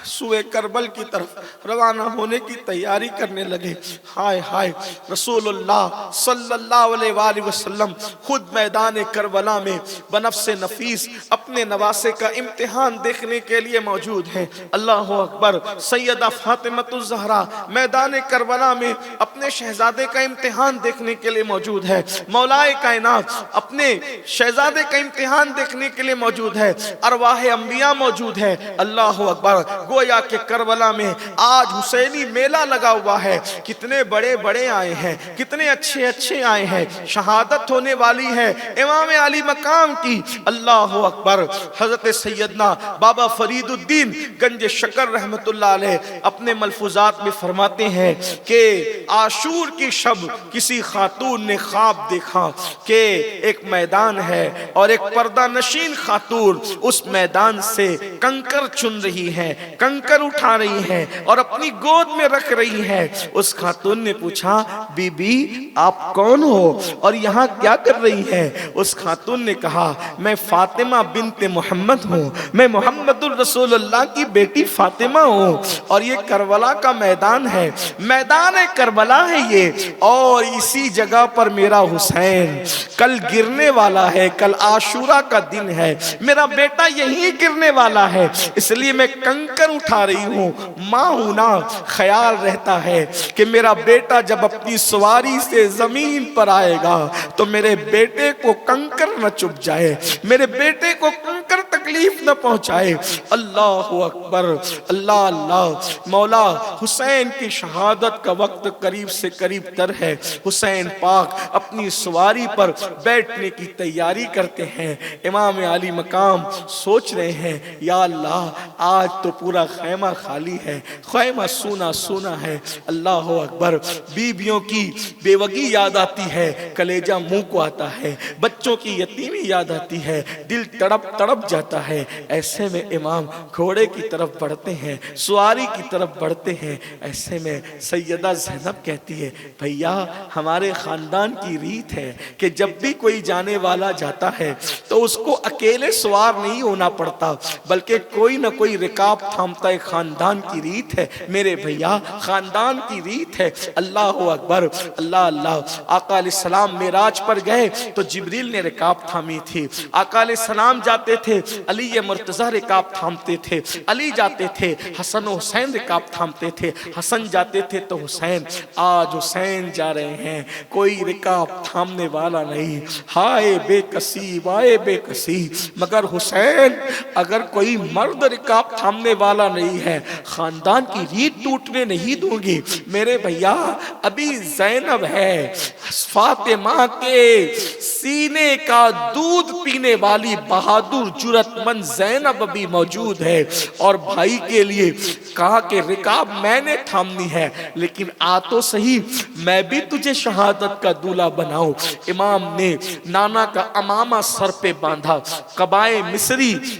سوئے کربل کی طرف روانہ ہونے کی تیاری کرنے لگے۔ ہائے ہائے، رسول اللہ صلی اللہ علیہ وآلہ وسلم خود میدان کربلا میں بنفس نفیس اپنے نواسے کا امتحان دیکھنے کے لیے موجود ہیں۔ اللہ اکبر۔ سیدہ فاطمہ الزہرا میدان کربلا میں اپنے شہزادے کا امتحان دیکھنے کے لیے موجود ہے۔ مولا کائنات اپنے شہزادے کا امتحان دیکھنے کے لیے موجود ہے، ارواح انبیاء موجود ہے۔ اللہ اکبر، گویا کہ کربلا میں آج حسینی میلہ لگا ہوا ہے، کتنے بڑے بڑے آئے ہیں، کتنے اچھے اچھے آئے ہیں، شہادت ہونے والی ہے امام علی مقام کی۔ اللہ اکبر، حضرت سیدنا بابا فرید الدین گنج شکر رحمت اللہ علیہ اپنے ملفوظات میں فرماتے ہیں کہ عاشور کی شب کسی خاتون نے خواب دیکھا کہ ایک میدان ہے اور ایک پردہ نشین خاتون اس میدان سے کنکر چن رہی ہے، کنکر اٹھا رہی ہے اور اپنی گود میں رکھ رہی ہے۔ اس خاتون نے پوچھا، بی بی آپ کون ہو اور یہاں کیا کر رہی ہے؟ اس خاتون نے کہا، میں فاطمہ بنت محمد ہوں، میں محمد الرسول اللہ کی بیٹی فاطمہ ہوں، اور یہ کربلا کا میدان ہے، میدان کربلا ہے یہ، اور اسی جگہ پر میرا حسین کل گرنے والا ہے، کل عاشورہ کا دن ہے، میرا بیٹا یہی گرنے والا ہے، اس لیے میں کنکر اٹھا رہی ہوں۔ ماں ہوں نا، خیال رہتا ہے کہ میرا بیٹا جب اپنی سواری سے زمین پر آئے گا تو میرے بیٹے کو کنکر نہ چپ جائے، میرے بیٹے کو کنکر تکلیف نہ پہنچائے۔ اللہ اکبر، اللہ اللہ۔ مولا حسین کی شہادت کا وقت قریب سے قریب تر ہے، حسین پاک اپنی سواری پر بیٹھنے کی تیاری کرتے ہیں۔ امام علی مقام سوچ رہے ہیں، یا اللہ آج تو پورا خیمہ خالی ہے، خیمہ سونا سونا ہے۔ اللہ اکبر، بیویوں کی بیوگی یاد آتی ہے، کلیجہ منہ کو آتا ہے، بچوں کی یتیمی یاد آتی ہے، دل تڑپ تڑپ جاتا ہے۔ ایسے میں امام گھوڑے کی طرف بڑھتے ہیں، سواری کی طرف بڑھتے ہیں۔ ایسے میں سیدہ زینب کہتی ہے، بھیا ہمارے خاندان کی ریت ہے کہ جب بھی کوئی جانے والا جاتا ہے تو اس کو اکیلے سوار نہیں ہونا پڑتا، بلکہ کوئی نہ کوئی رکاب تھامتا ہے۔ خاندان کی ریت ہے میرے بھیا، خاندان کی ریت ہے۔ اللہ اکبر، اللہ اللہ۔ آقا علیہ السلام معراج پر گئے تو جبریل نے رکاب تھامی تھی، آقا علیہ السلام جاتے تھے علی مرتضی رکاب تھامتے تھے، علی جاتے تھے حسن و حسین رکاب تھامتے تھے، حسن جاتے تھے تو حسین۔ آج حسین جا رہے ہیں، کوئی رکاب تھامنے والا نہیں، ہائے بے کسی وائے بے کسی، مگر حسین اگر کوئی مرد رکاب تھامنے والا نہیں ہے خاندان کی ریت ٹوٹنے نہیں دوں گی۔ میرے بھیا ابھی زینب ہے، فاطمہ کے سینے کا دودھ پینے والی بہادر جرت مند زینب ابھی موجود ہے، اور بھائی کے لیے کہا کہ رکاب میں نے تھامنی ہے، لیکن آ تو صحیح میں بھی تجھے شہادت کا دولہ بناؤں۔ امام نے نانا کا امامہ سر پہ باندھا، قبائے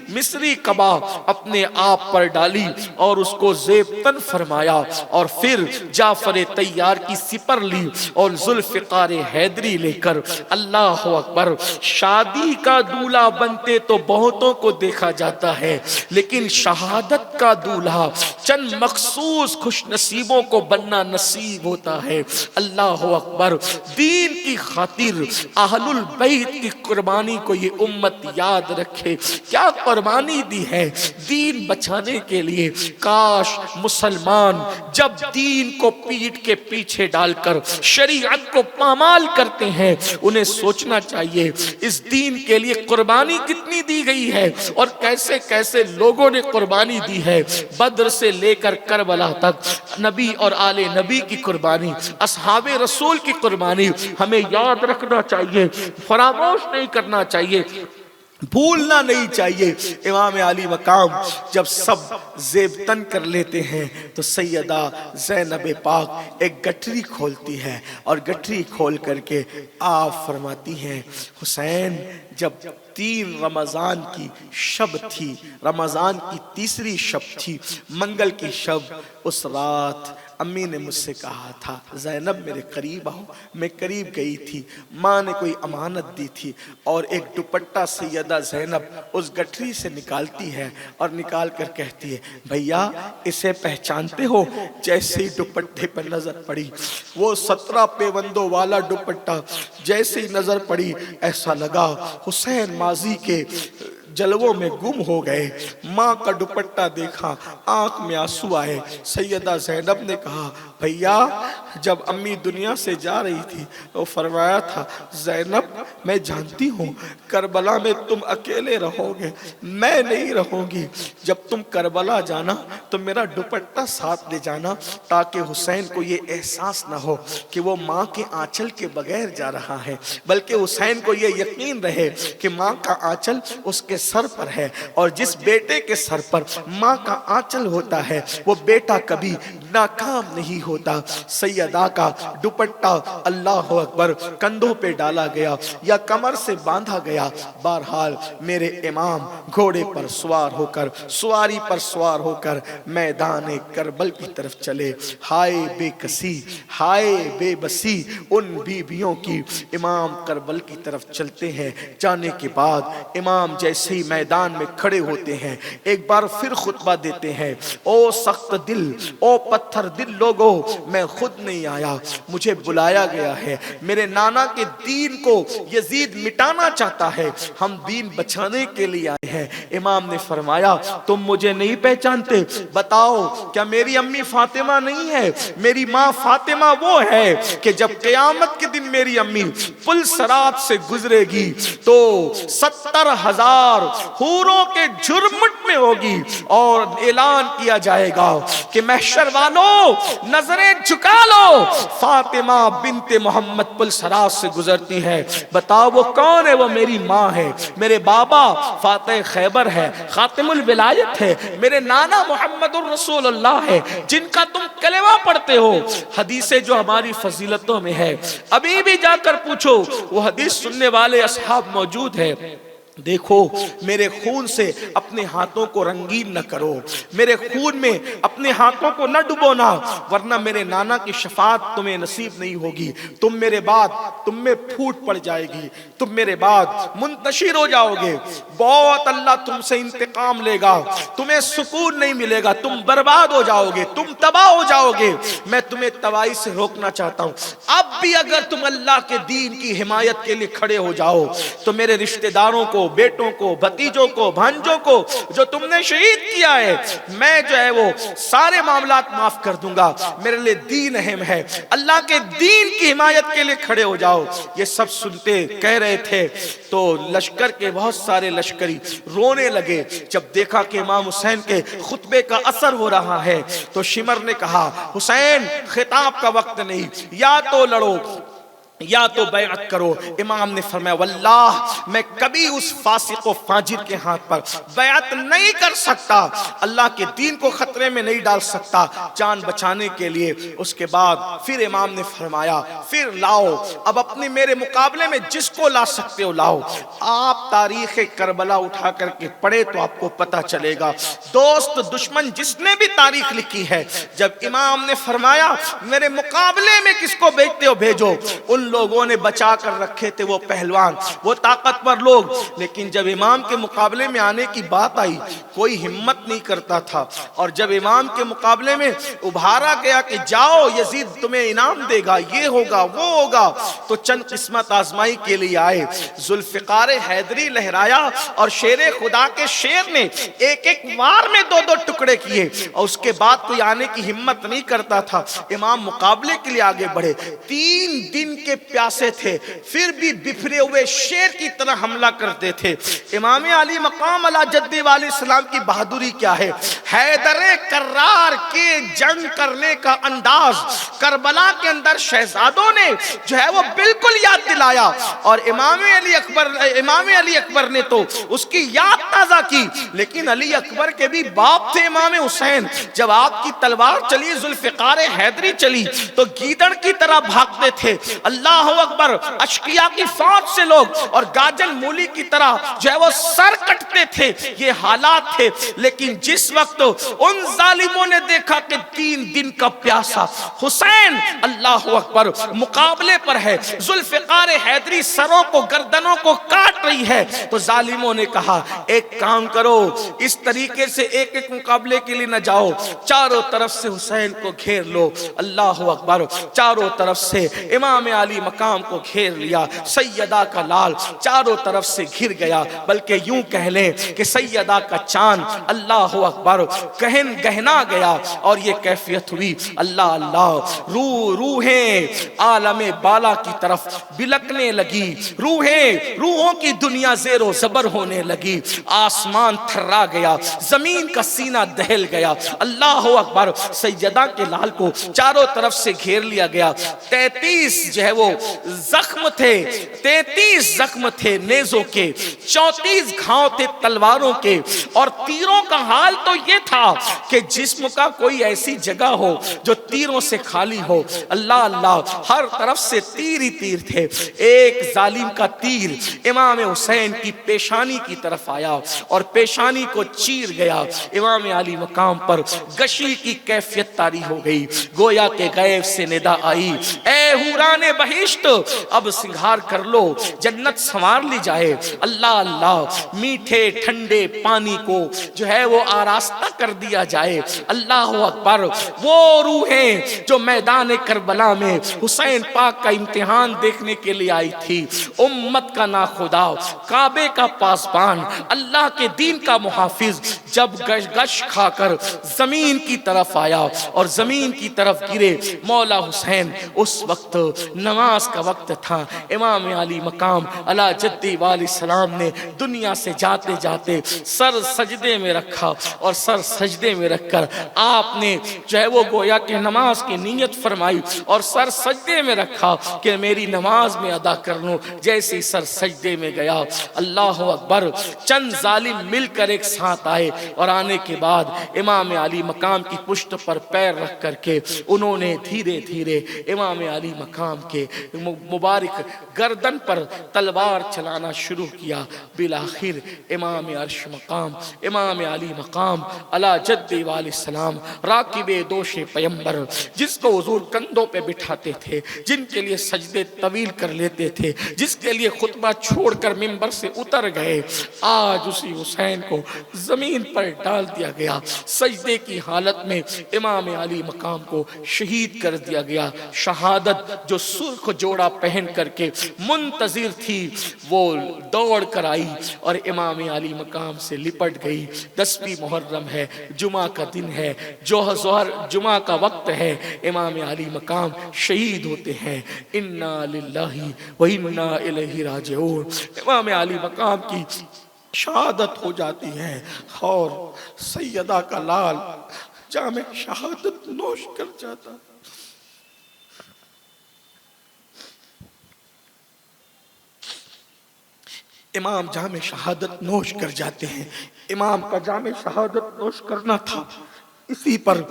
مصری قبا اپنے آپ پر ڈالی اور اس کو زیب تن فرمایا، اور پھر جعفر طیار کی سپر لی اور ذوالفقار حیدری لے کر اللہ اکبر شادی کا دولہ بنتے تو بہتوں کو دیکھا جاتا ہے، لیکن شہادت کا دولہ چند مخصوص خوش نصیبوں کو بننا نصیب ہوتا ہے۔ اللہ اکبر، دین کی خاطر اہل البیت کی قربانی کو یہ امت یاد رکھے، کیا قربانی دی ہے دین بچانے کے لیے۔ کاش مسلمان جب دین کو پیٹ کے پیچھے ڈال کر شریعت کو پامال کرتے ہیں انہیں سوچنا چاہیے اس دین کے لیے قربانی کتنی دی گئی ہے اور کیسے کیسے لوگوں نے قربانی دی ہے۔ بدر سے لے کر کربلا تک نبی اور آل نبی کی قربانی، اصحاب رسول کی قربانی ہمیں یاد رکھنا چاہیے، فراموش نہیں کرنا چاہیے، بھولنا نہیں چاہیے۔ امام علی مقام جب سب زیب تن کر لیتے ہیں تو سیدہ زینب پاک ایک گٹھری کھولتی ہے اور گٹھری کھول کر کے آپ فرماتی ہیں، حسین جب 3 رمضان کی شب تھی، رمضان کی تیسری شب تھی، منگل کی شب، اس رات امی نے مجھ سے کہا تھا زینب میرے قریب آؤ، میں قریب گئی تھی، ماں نے کوئی امانت دی تھی اور ایک دوپٹہ سیدہ زینب اس گٹھری سے نکالتی ہے اور نکال کر کہتی ہے، بھیا اسے پہچانتے ہو؟ جیسے ہی دوپٹے پر نظر پڑی وہ 17 پیوندوں والا دوپٹہ جیسے ہی نظر پڑی ایسا لگا حسین ماضی کے جلووں میں گم ہو گئے، ماں کا دوپٹہ دیکھا، آنکھ میں آنسو آئے۔ سیدہ زینب نے کہا بھیا جب امی دنیا سے جا رہی تھی تو فرمایا تھا زینب میں جانتی ہوں کربلا میں تم اکیلے رہو گے، میں نہیں رہوں گی، جب تم کربلا جانا تو میرا دوپٹہ ساتھ لے جانا تاکہ حسین کو یہ احساس نہ ہو کہ وہ ماں کے آنچل کے بغیر جا رہا ہے، بلکہ حسین کو یہ یقین رہے کہ ماں کا آنچل اس کے سر پر ہے، اور جس بیٹے کے سر پر ماں کا آنچل ہوتا ہے وہ بیٹا کبھی ناکام نہیں ہوتا۔ سیدہ کا دوپٹہ اللہ اکبر کندھوں پہ ڈالا گیا یا کمر سے باندھا گیا، بہرحال میرے امام گھوڑے پر سوار ہو کر، سواری پر سوار ہو کر میدان کربل کی طرف چلے۔ ہائے بے کسی، ہائے بے بسی ان بیویوں کی۔ امام کربل کی طرف چلتے ہیں، جانے کے بعد امام جیسے ہی میدان میں کھڑے ہوتے ہیں ایک بار پھر خطبہ دیتے ہیں، او سخت دل، او پتھر دل لوگو، میں خود نہیں آیا، مجھے بلایا گیا ہے، میرے نانا کے دین کو یزید مٹانا چاہتا ہے، ہم دین بچانے کے لیے آئے ہیں۔ امام نے فرمایا تم مجھے نہیں پہچانتے، بتاؤ کیا میری امی فاطمہ نہیں ہے؟ میری ماں فاطمہ وہ ہے کہ جب قیامت کے دن میری امی پل صراط سے گزرے گی تو 70,000 حوروں کے جھرمٹ میں ہوگی اور اعلان کیا جائے گا کہ محشر والوں نظریں جھکا لو، فاطمہ بنت محمد پل صراط سے گزرتی ہے، بتاؤ وہ کون ہے؟ وہ میری ماں ہے، میرے بابا فاتح خیبر ہے، خاتم الولایت ہے، میرے نانا محمد الرسول اللہ ہے جن کا تم کلمہ پڑھتے ہو۔ حدیثیں جو ہماری فضیلتوں میں ہے ابھی بھی جا کر پوچھو، وہ حدیث سننے والے اصحاب موجود ہے۔ دیکھو میرے خون سے اپنے ہاتھوں کو رنگین نہ کرو، میرے خون میں اپنے ہاتھوں کو نہ ڈبونا، ورنہ میرے نانا کی شفاعت تمہیں نصیب نہیں ہوگی، تم میرے بعد تم میں پھوٹ پڑ جائے گی، تم میرے بعد منتشر ہو جاؤ گے، بہت اللہ تم سے انتقام لے گا، تمہیں سکون نہیں ملے گا، تم برباد ہو جاؤ گے، تم تباہ ہو جاؤ گے، میں تمہیں تباہی سے روکنا چاہتا ہوں۔ اب بھی اگر تم اللہ کے دین کی حمایت کے لیے کھڑے ہو جاؤ تو میرے رشتہ داروں کو، بیٹوں کو، بھتیجوں کو، بھانجوں کو جو تم نے شہید کیا ہے، میں جو ہے وہ سارے معاملات معاف کر دوں گا، میرے لئے دین اہم ہے، اللہ کے دین کی حمایت کے لیے کھڑے ہو جاؤ۔ یہ سب سنتے کہہ رہے تھے تو لشکر کے بہت سارے لشکری رونے لگے۔ جب دیکھا کہ امام حسین کے خطبے کا اثر ہو رہا ہے تو شمر نے کہا حسین خطاب کا وقت نہیں، یا تو لڑو یا تو بیعت کرو۔ امام نے فرمایا واللہ میں کبھی اس فاسق و فاجر کے ہاتھ پر بیعت نہیں کر سکتا، اللہ کے دین کو خطرے میں نہیں ڈال سکتا جان بچانے کے لیے۔ اس کے بعد پھر امام نے فرمایا پھر لاؤ، اب اپنے میرے مقابلے میں جس کو لا سکتے ہو لاؤ۔ آپ تاریخ کربلا اٹھا کر کے پڑھے تو آپ کو پتہ چلے گا، دوست دشمن جس نے بھی تاریخ لکھی ہے، جب امام نے فرمایا میرے مقابلے میں کس کو بھیجتے ہو بھیجو، ان لوگوں نے بچا کر رکھے تھے وہ پہلوان، وہ طاقتور لوگ، لیکن جب امام کے مقابلے میں آنے کی بات آئی کوئی ہمت نہیں کرتا تھا، اور جب امام کے مقابلے میں ابھارا گیا کہ جاؤ یزید تمہیں انعام دے گا، یہ ہوگا وہ ہوگا، تو چند قسمت آزمائی کے لیے آئے، ذوالفقار حیدری لہرایا اور شیر خدا کے شیر نے ایک ایک وار میں 2 ٹکڑے کیے، اور اس کے بعد کوئی آنے کی ہمت نہیں کرتا تھا۔ امام مقابلے کے لیے آگے بڑھے، 3 دن کے پیاسے تھے پھر بھی بفرے ہوئے شیر کی طرح حملہ کرتے تھے۔ امام علی مقام علی جد والی السلام کی بہادری کیا ہے، حیدر کرار کے جنگ کرنے کا انداز کربلا کے اندر شہزادوں نے جو ہے وہ بالکل یاد دلایا، اور امام علی اکبر نے تو اس کی یاد تازہ کی، لیکن علی اکبر کے بھی باپ تھے امام حسین، جب آپ کی تلوار چلی ذوالفقار حیدری چلی تو گیدڑ کی طرح بھاگتے تھے، اللہ اکبر، اشقیاء کی فوج سے لوگ اور گاجن مولی کی طرح جو ہے وہ سر کٹتے تھے، یہ حالات تھے، لیکن جس وقت وقت ان ظالموں نے دیکھا کہ 3 دن کا پیاسا حسین اللہ اکبر مقابلے پر ہے، ذوالفقار حیدری سروں کو گردنوں کو کاٹ رہی ہے، تو ظالموں نے کہا ایک کام کرو، اس طریقے سے ایک ایک مقابلے کے لیے نہ جاؤ، چاروں طرف سے حسین کو گھیر لو۔ اللہ اکبر، چاروں طرف سے امام علی مقام کو گھیر لیا، سیدہ کا لال چاروں طرف سے گھر گیا، بلکہ یوں کہہ لیں کہ سیدہ کا چاند اللہ اکبر گہنا گیا، اور یہ کیفیت ہوئی اللہ اللہ، روحیں عالم بالا کی طرف بلکنے لگی، روحوں کی دنیا زیر و زبر ہونے لگی، آسمان تھرا گیا، زمین کا سینہ دہل گیا، اللہ اکبر۔ سیدہ کے لال کو چاروں طرف سے گھیر لیا گیا، 33 جو ہے وہ زخم تھے، 33 زخم تھے نیزوں کے، 34 گھاؤں تھے تلواروں کے، اور تیروں کا حال تو یہ تھا کہ جسم کا کوئی ایسی جگہ ہو جو تیروں سے خالی ہو، اللہ اللہ، ہر طرف سے تیر ہی تیر تھے۔ ایک ظالم کا تیر امام حسین کی پیشانی کی طرف آیا اور پیشانی کو چیر گیا، امام علی مقام پر گشی کی کیفیت طاری ہو گئی، گویا کہ غیب سے ندا آئی، اے حوران بہشت اب سنگھار کر لو، جنت سنوار لی جائے۔ اللہ اللہ، میٹھے ٹھنڈے پانی کو جو ہے وہ آراستہ کر دیا جائے، اللہ اکبر۔ وہ روحیں جو میدان کربلا میں حسین پاک کا امتحان دیکھنے کے لیے آئی تھی، امت کا ناخدا، کعبے کا پاسبان، اللہ کے دین کا محافظ، جب گش کھا کر زمین کی طرف آیا اور زمین کی طرف گرے مولا حسین، اس وقت نماز کا وقت تھا، امام علی مقام علی جدی علیہ السلام نے دنیا سے جاتے جاتے سر سجدے میں رکھا، اور سر سجدے میں رکھ کر آپ نے جو ہے وہ گویا کہ نماز کی نیت فرمائی، اور سر سجدے میں رکھا کہ میری نماز میں ادا کر لوں۔ جیسے ہی سر سجدے میں گیا، اللہ اکبر، چند ظالم مل کر ایک ساتھ آئے، اور آنے کے بعد امام علی مقام کی پشت پر پیر رکھ کر کے انہوں نے دھیرے دھیرے امام علی مقام کے مبارک گردن پر تلوار چلانا شروع کیا۔ بالآخر امام عرش مقام، امام علی مقام علی جدی علیہ السلام، راکب دوش پیمبر، جس کو حضور کندھوں پہ بٹھاتے تھے، جن کے لیے سجدے طویل کر لیتے تھے، جس کے لیے خطبہ چھوڑ کر منبر سے اتر گئے، آج اسی حسین کو زمین پر ڈال دیا گیا، سجدے کی حالت میں امام علی مقام کو شہید کر دیا گیا۔ شہادت جو سرخ جوڑا پہن کر کے منتظر تھی، وہ دوڑ کر آئی اور امام علی مقام سے لپٹ گئی۔ 10ویں محرم ہے، جمعہ کا دن ہے، ظہر جمعہ کا وقت ہے، امام علی مقام شہید ہوتے ہیں۔ انا للہ و انا الیہ راجعون، امام علی مقام کی شہادت ہو جاتی ہے، اور سیدہ کا لال جام شہادت نوش کر جاتا۔ امام جام شہادت نوش کر جاتے ہیں، امام کا جام شہادت نوش کرنا تھا، اسی پر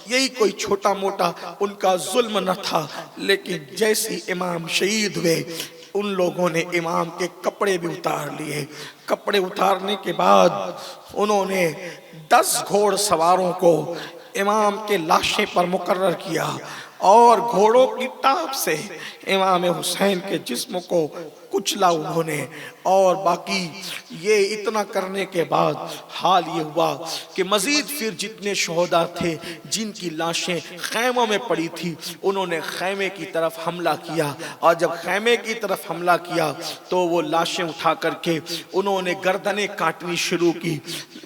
یہی کوئی چھوٹا موٹا ان کا ظلم نہ تھا، لیکن جیسی امام شہید ہوئے ان لوگوں نے امام کے کپڑے بھی اتار لیے۔ کپڑے اتارنے کے بعد انہوں نے 10 گھوڑ سواروں کو امام کے لاشیں پر مقرر کیا، اور گھوڑوں کی ٹاپ سے امام حسین کے جسم کو کچلا انہوں نے، اور باقی یہ اتنا کرنے کے بعد حال یہ ہوا کہ مزید پھر جتنے شہداء تھے جن کی لاشیں خیموں میں پڑی تھی، انہوں نے خیمے کی طرف حملہ کیا، اور جب خیمے کی طرف حملہ کیا تو وہ لاشیں اٹھا کر کے انہوں نے گردنیں کاٹنی شروع کی۔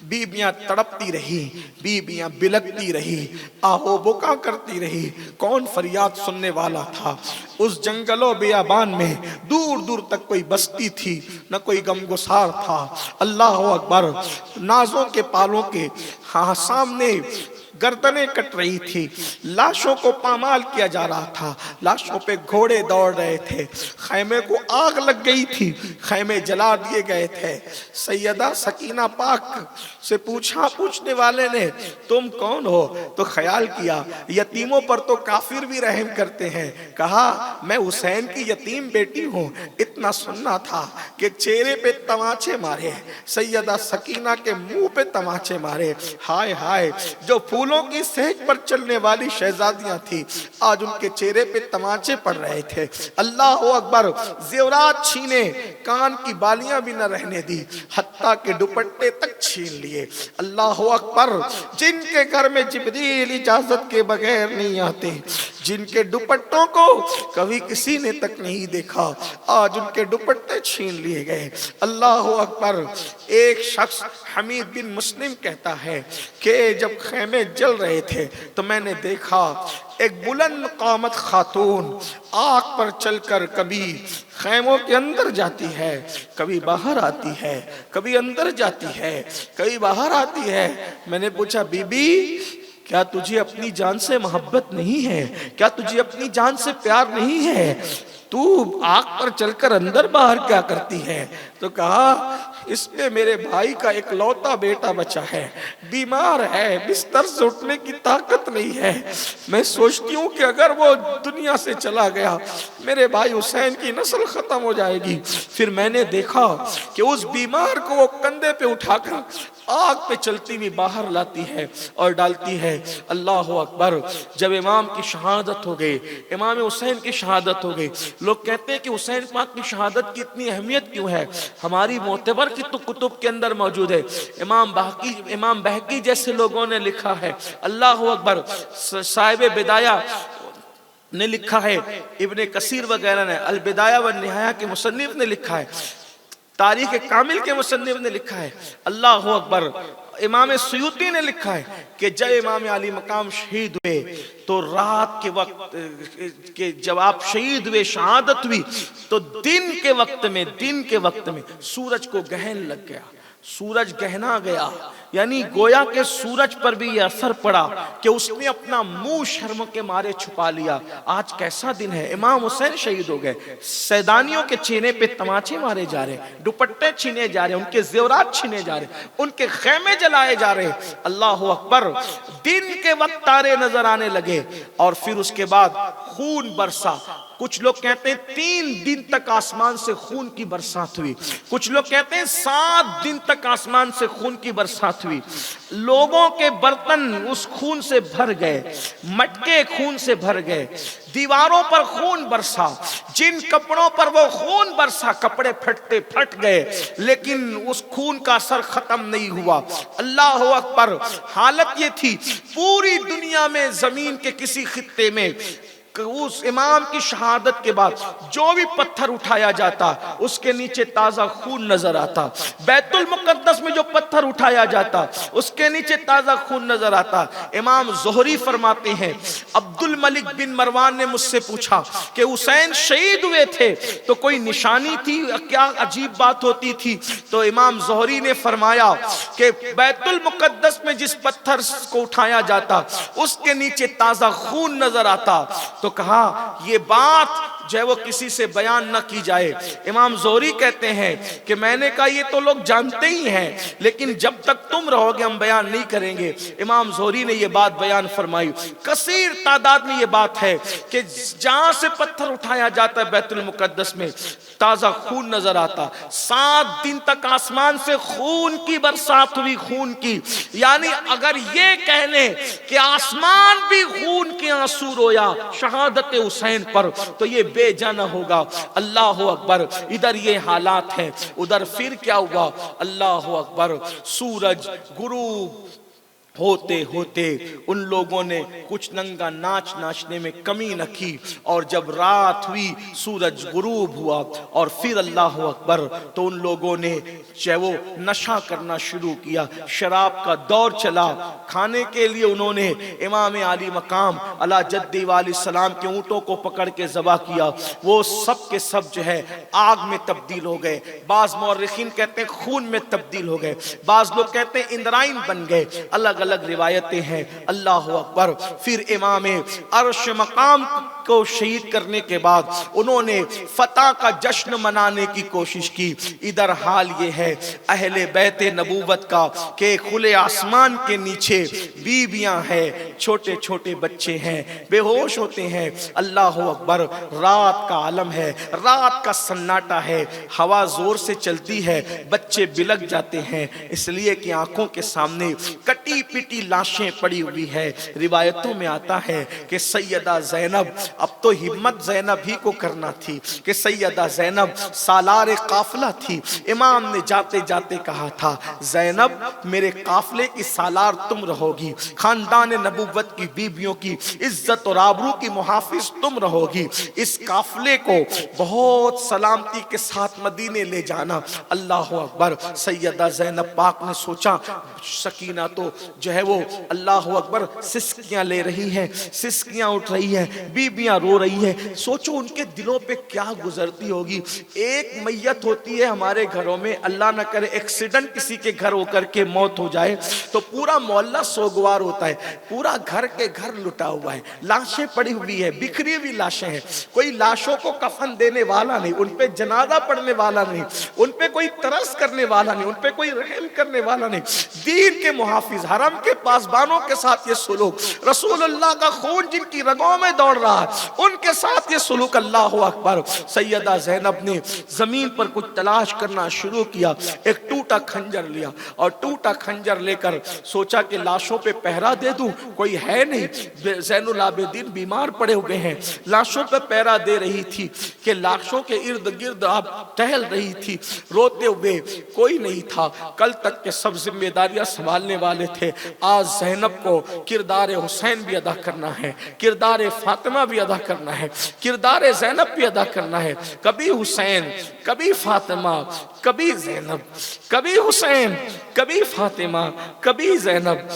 بیبیاں تڑپتی رہی، بیبیاں بلکتی رہی، آہو بکا کرتی رہی، کون فریاد سننے والا تھا؟ اس جنگل و بیابان میں دور دور تک کوئی بستی تھی، نہ کوئی غمگسار تھا۔ اللہ اکبر، نازوں کے پالوں کے سامنے گردنیں کٹ رہی تھی، لاشوں کو پامال کیا جا رہا تھا، لاشوں پہ گھوڑے دوڑ رہے تھے، خیمے کو آگ لگ گئی تھی، خیمے جلا دیے گئے تھے۔ سیدہ سکینہ پاک سے پوچھنے والے نے تم کون ہو؟ تو خیال کیا یتیموں پر تو کافر بھی رحم کرتے ہیں، کہا میں حسین کی یتیم بیٹی ہوں، اتنا سننا تھا کہ چہرے پہ تماچے مارے، سیدہ سکینہ کے منہ پہ تماچے مارے. ہائے ہائے، جو پھولوں کی سہج پر چلنے والی شہزادیاں تھی، آج ان کے چہرے پہ تماچے پڑ رہے تھے. اللہ اکبر. زیورات چھینے، کان کی بالیاں بھی نہ رہنے دی، حتیٰ کہ دوپٹے تک چھین لیے. اللہ اکبر. جن کے گھر میں جبریل اجازت کے بغیر نہیں آتے، جن کے دوپٹوں کو کبھی کسی نے تک نہیں دیکھا، آج ان کے دوپٹے چھین لیے گئے. اللہ اکبر. ایک شخص حمید بن مسلم کہتا ہے کہ جب خیمے جل رہے تھے تو میں نے دیکھا ایک بلند قامت خاتون آگ پر چل کر کبھی خیموں کے اندر جاتی ہے، کبھی باہر آتی ہے، کبھی اندر جاتی ہے، کبھی باہر آتی ہے. میں نے پوچھا بی بی کیا تجھے اپنی جان سے محبت نہیں ہے؟ کیا تجھے اپنی جان سے پیار نہیں ہے؟ تو آگ پر چل کر اندر باہر کیا کرتی ہے؟ تو کہا اس میں میرے بھائی کا ایک لوتا بیٹا بچا ہے، بیمار ہے، بستر سے اٹھنے کی طاقت نہیں ہے. میں سوچتی ہوں کہ اگر وہ دنیا سے چلا گیا میرے بھائی حسین کی نسل ختم ہو جائے گی. پھر میں نے دیکھا کہ اس بیمار کو وہ کندھے پہ اٹھا کر آگ پہ چلتی ہوئی باہر لاتی ہے اور ڈالتی ہے. اللہ اکبر. جب امام کی شہادت ہو گئی، امام حسین کی شہادت ہو گئی، لوگ کہتے ہیں کہ حسین پاک کی شہادت کی اتنی اہمیت کیوں ہے؟ ہماری معتبر کی تو کتب کے اندر موجود ہے. امام بہقی جیسے لوگوں نے لکھا ہے. اللہ اکبر. صاحب بدایہ نے لکھا ہے، ابن کثیر وغیرہ نے البدایہ والنہایہ کے مصنف نے لکھا ہے، تاریخ کامل کے مصنف نے لکھا ہے. اللہ اکبر. امام سیوطی نے لکھا ہے کہ جب امام علی مقام شہید ہوئے تو رات کے وقت کہ جب آپ شہید ہوئے، شہادت ہوئی، تو دن کے وقت میں سورج کو گہن لگ گیا، سورج گہنا گیا. یعنی گویا کہ سورج پر بھی یہ اثر پڑا کہ اس نے اپنا منہ شرم کے مارے چھپا لیا. آج کیسا دن ہے، امام حسین شہید ہو گئے، سیدانیوں کے چہرے پہ تماچے مارے جا رہے، دوپٹے چھینے جا رہے، ان کے زیورات چھینے جا رہے، ان کے خیمے جلائے جا رہے. اللہ اکبر. دن کے وقت تارے نظر آنے لگے اور پھر اس کے بعد خون برسا. کچھ لوگ کہتے ہیں 3 دن تک آسمان سے خون کی برسات ہوئی، کچھ لوگ کہتے ہیں 7 دن تک آسمان سے خون کی برسات ہوئی. لوگوں کے برتن اس خون سے بھر گئے، مٹکے خون سے بھر گئے، دیواروں پر خون برسا، جن کپڑوں پر وہ خون برسا کپڑے پھٹتے پھٹ گئے، لیکن اس خون کا اثر ختم نہیں ہوا. اللہ اکبر. حالت یہ تھی پوری دنیا میں، زمین کے کسی خطے میں اس امام کی شہادت کے بعد جو بھی پتھر اٹھایا جاتا اس کے نیچے تازہ خون نظر آتا. بیت المقدس میں جو پتھر اٹھایا جاتا اس کے نیچے تازہ خون نظر آتا. امام زہری فرماتے ہیں عبد الملک بن مروان نے مجھ سے پوچھا کہ حسین شہید ہوئے تھے تو کوئی نشانی تھی، کیا عجیب بات ہوتی تھی؟ تو امام زہری نے فرمایا کہ بیت المقدس میں جس پتھر کو اٹھایا جاتا اس کے نیچے تازہ خون نظر آتا. تو کہا یہ بات جو ہے وہ کسی سے بیان نہ کی جائے. امام زہری کہتے ہیں کہ میں نے کہا یہ تو لوگ جانتے ہی ہیں، لیکن جب تک تم رہو گے ہم بیان نہیں کریں گے. امام زہری نے یہ بات بیان فرمائی. کثیر تعداد میں یہ بات ہے کہ جہاں سے پتھر اٹھایا جاتا ہے بیت المقدس میں تازہ خون نظر آتا. 7 دن تک آسمان سے خون کی برسات ہوئی، خون کی. یعنی اگر یہ کہہ لیں کہ آسمان بھی خون کے آنسو رویا شہادت حسین پر تو یہ بے جانا ہوگا. اللہ اکبر. ادھر یہ حالات ہیں، ادھر پھر کیا ہوا؟ اللہ اکبر. سورج غروب ہوتے ہوتے ان لوگوں نے کچھ ننگا ناچ ناچنے میں کمی نہ کی، اور جب رات ہوئی سورج غروب ہوا اور پھر اللہ اکبر تو ان لوگوں نے چاہے وہ نشہ کرنا شروع کیا، شراب کا دور چلا. کھانے کے لیے انہوں نے امام علی مقام علی جدی علیہ السلام کے اونٹوں کو پکڑ کے ذبح کیا. وہ سب کے سب جو ہے آگ میں تبدیل ہو گئے. بعض مورخین کہتے ہیں خون میں تبدیل ہو گئے، بعض لوگ کہتے ہیں اندرائن بن گئے. الگ الگ الگ روایتیں ہیں. اللہ اکبر. پھر امام عرش مقام کو شہید کرنے کے بعد انہوں نے فتح کا جشن منانے کی کوشش کی. ادھر حال یہ ہے اہل بیت نبوت کا کہ کھلے آسمان کے نیچے بیویاں ہیں, چھوٹے چھوٹے بچے ہیں, بے ہوش ہوتے ہیں. اللہ اکبر. رات کا عالم ہے, رات کا سناٹا ہے, ہوا زور سے چلتی ہے, بچے بلک جاتے ہیں اس لیے کہ آنکھوں کے سامنے کٹی پٹی لاشیں پڑی ہوئی ہے. روایتوں میں آتا ہے کہ سیدہ زینب, اب تو ہمت زینب ہی کو کرنا تھی کہ سیدہ زینب سالار قافلہ تھی. امام نے جاتے جاتے کہا تھا زینب میرے قافلے کی سالار تم رہو گی, خاندان نبوت کی بیویوں کی عزت اور آبرو کی محافظ تم رہو گی, اس قافلے کو بہت سلامتی کے ساتھ مدینے لے جانا. اللہ اکبر. سیدہ زینب پاک نے سوچا سکینہ تو جو ہے وہ اللہ اکبر سسکیاں لے رہی ہیں, سسکیاں اٹھ رہی ہیں, بیبیاں رو رہی ہیں. سوچو ان کے دلوں پہ کیا گزرتی ہوگی. ایک میت ہوتی ہے ہمارے گھروں میں, اللہ نہ کرے ایکسیڈنٹ کسی کے گھر ہو کر کے موت ہو جائے تو پورا محلہ سوگوار ہوتا ہے, پورا گھر کے گھر لٹا ہوا ہے, لاشیں پڑی ہوئی ہے, بکھری ہوئی لاشیں ہیں. کوئی لاشوں کو کفن دینے والا نہیں, ان پہ جنازہ پڑھنے والا نہیں, ان پہ کوئی ترس کرنے والا نہیں, ان پہ کوئی رحم کرنے والا نہیں. دین کے محافظ, حرم کے پاسبانوں کے ساتھ یہ سلوک, رسول اللہ کا خون جن کی رگوں میں دوڑ رہا ہے ان کے ساتھ یہ سلوک. اللہ اکبر. سیدہ زینب نے زمین پر کچھ تلاش کرنا شروع کیا, ایک ٹوٹا کھنجر لیا اور ٹوٹا کھنجر لے کر سوچا کہ لاشوں پہ پہرا دے دوں, کوئی ہے نہیں. زین العابدین بیمار پڑے ہوئے ہیں, لاشوں پہ پہرا دے رہی تھی کہ لاشوں کے ارد گرد اب ٹہل رہی تھی روتے ہوئے, کوئی نہیں تھا. کل تک کے سب ذمہ داریاں سنبھالنے والے تھے, آج زینب کو کردار حسین بھی ادا کرنا ہے, کردار فاطمہ بھی ادا کرنا ہے, کردار زینب بھی ادا کرنا ہے. کبھی حسین, کبھی فاطمہ, کبھی زینب, کبھی حسین, کبھی فاطمہ, کبھی زینب.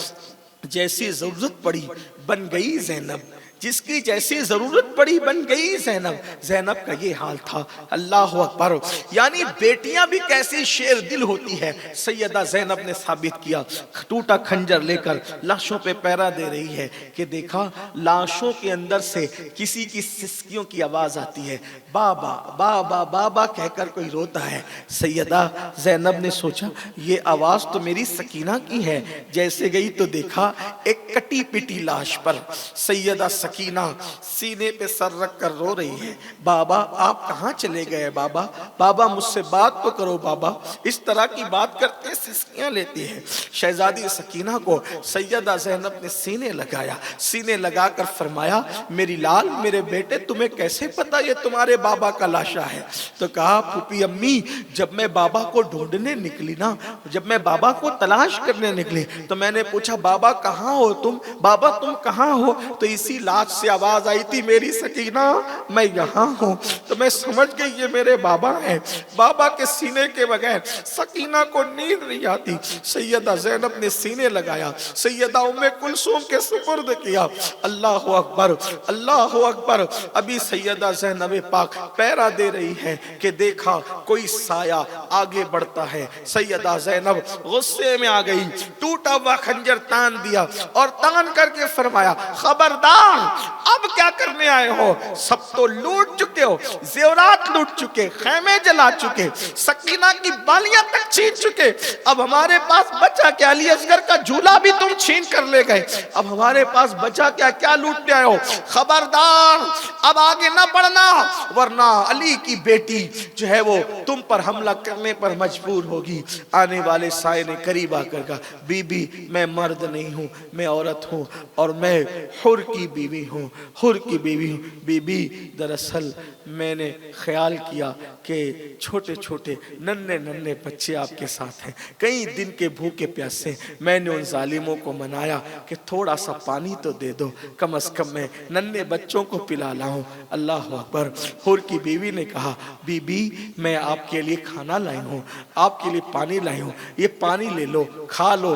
جیسی ضرورت پڑی بن گئی زینب, جس کی جیسی ضرورت پڑی بن گئی زینب. زینب کا یہ حال تھا. اللہ اکبر. یعنی بیٹیاں بھی کیسی شیر دل ہوتی ہے, سیدہ زینب نے ثابت کیا. ٹوٹا کھنجر لے کر لاشوں پہ پہرا دے رہی ہے کہ دیکھا لاشوں کے اندر سے کسی کی سسکیوں کی آواز آتی ہے, بابا بابا بابا کہہ کر کوئی روتا ہے. سیدہ زینب نے سوچا یہ آواز تو میری سکینہ کی ہے. جیسے گئی تو دیکھا ایک کٹی پٹی لاش پر سیدہ سکینہ سینے پہ سر رکھ کر رو رہی ہے, بابا آپ کہاں چلے گئے, بابا بابا مجھ سے بات تو کرو بابا. اس طرح کی بات کرتے سسکیاں لیتی ہے. شہزادی سکینہ کو سیدہ زینب نے سینے لگایا, سینے لگا کر فرمایا میری لال, میرے بیٹے تمہیں کیسے پتا یہ تمہارے بابا کا لاشا ہے. تو کہا پھوپھی امی جب میں بابا کو ڈھونڈنے نکلی نا, جب میں بابا کو تلاش کرنے نکلی تو میں نے پوچھا بابا کہاں ہو تم, بابا تم کہاں ہو, تو اسی لاش سے آواز آئی تھی میری سکینہ میں یہاں ہوں. تو میں سمجھ گئی یہ میرے بابا ہیں. بابا کے سینے کے بغیر سکینہ کو نیند نہیں آتی. سیدہ زینب نے سینے لگایا, سیدہ ام کلثوم کے سپرد کیا. اللہ اکبر, اللہ اکبر. ابھی سیدہ زینب پاک پیرا دے رہی ہے کہ دیکھا کوئی سایہ آگے بڑھتا ہے. سیدہ زینب غصے میں آ گئی, ٹوٹا ہوا خنجر تان دیا اور تان کر کے فرمایا خبردار اب کیا کرنے آئے ہو, سب تو لوٹ چکے ہو, زیورات لوٹ چکے, خیمے جلا چکے, سکینہ کی بالیاں تک چھین چکے, اب ہمارے پاس بچا کیا, علی اصغر کا جھولا بھی تم چھین کر لے گئے, اب ہمارے پاس بچا کیا, کیا لوٹنے آئے ہو. خبردار اب آگے نہ بڑھنا ورنہ علی کی بیٹی جو ہے وہ تم پر حملہ کرنے پر مجبور ہوگی. آنے والے سائے نے قریب آ کر کہا بی بی میں مرد نہیں ہوں, میں عورت ہوں اور میں حر کی بیوی ہوں, حر کی بیوی ہوں. بی بی دراصل میں نے خیال کیا کہ چھوٹے چھوٹے ننھے ننھے بچے آپ کے ساتھ ہیں, کئی دن کے بھوکے پیاسے, میں نے ان ظالموں کو منایا کہ تھوڑا سا پانی تو دے دو, کم از کم میں ننھے بچوں کو پلا لاؤں. اللہ اکبر. حر کی بیوی نے کہا بی بی میں آپ کے لیے کھانا لائی ہوں, آپ کے لیے پانی لائی ہوں, یہ پانی لے لو, کھا لو,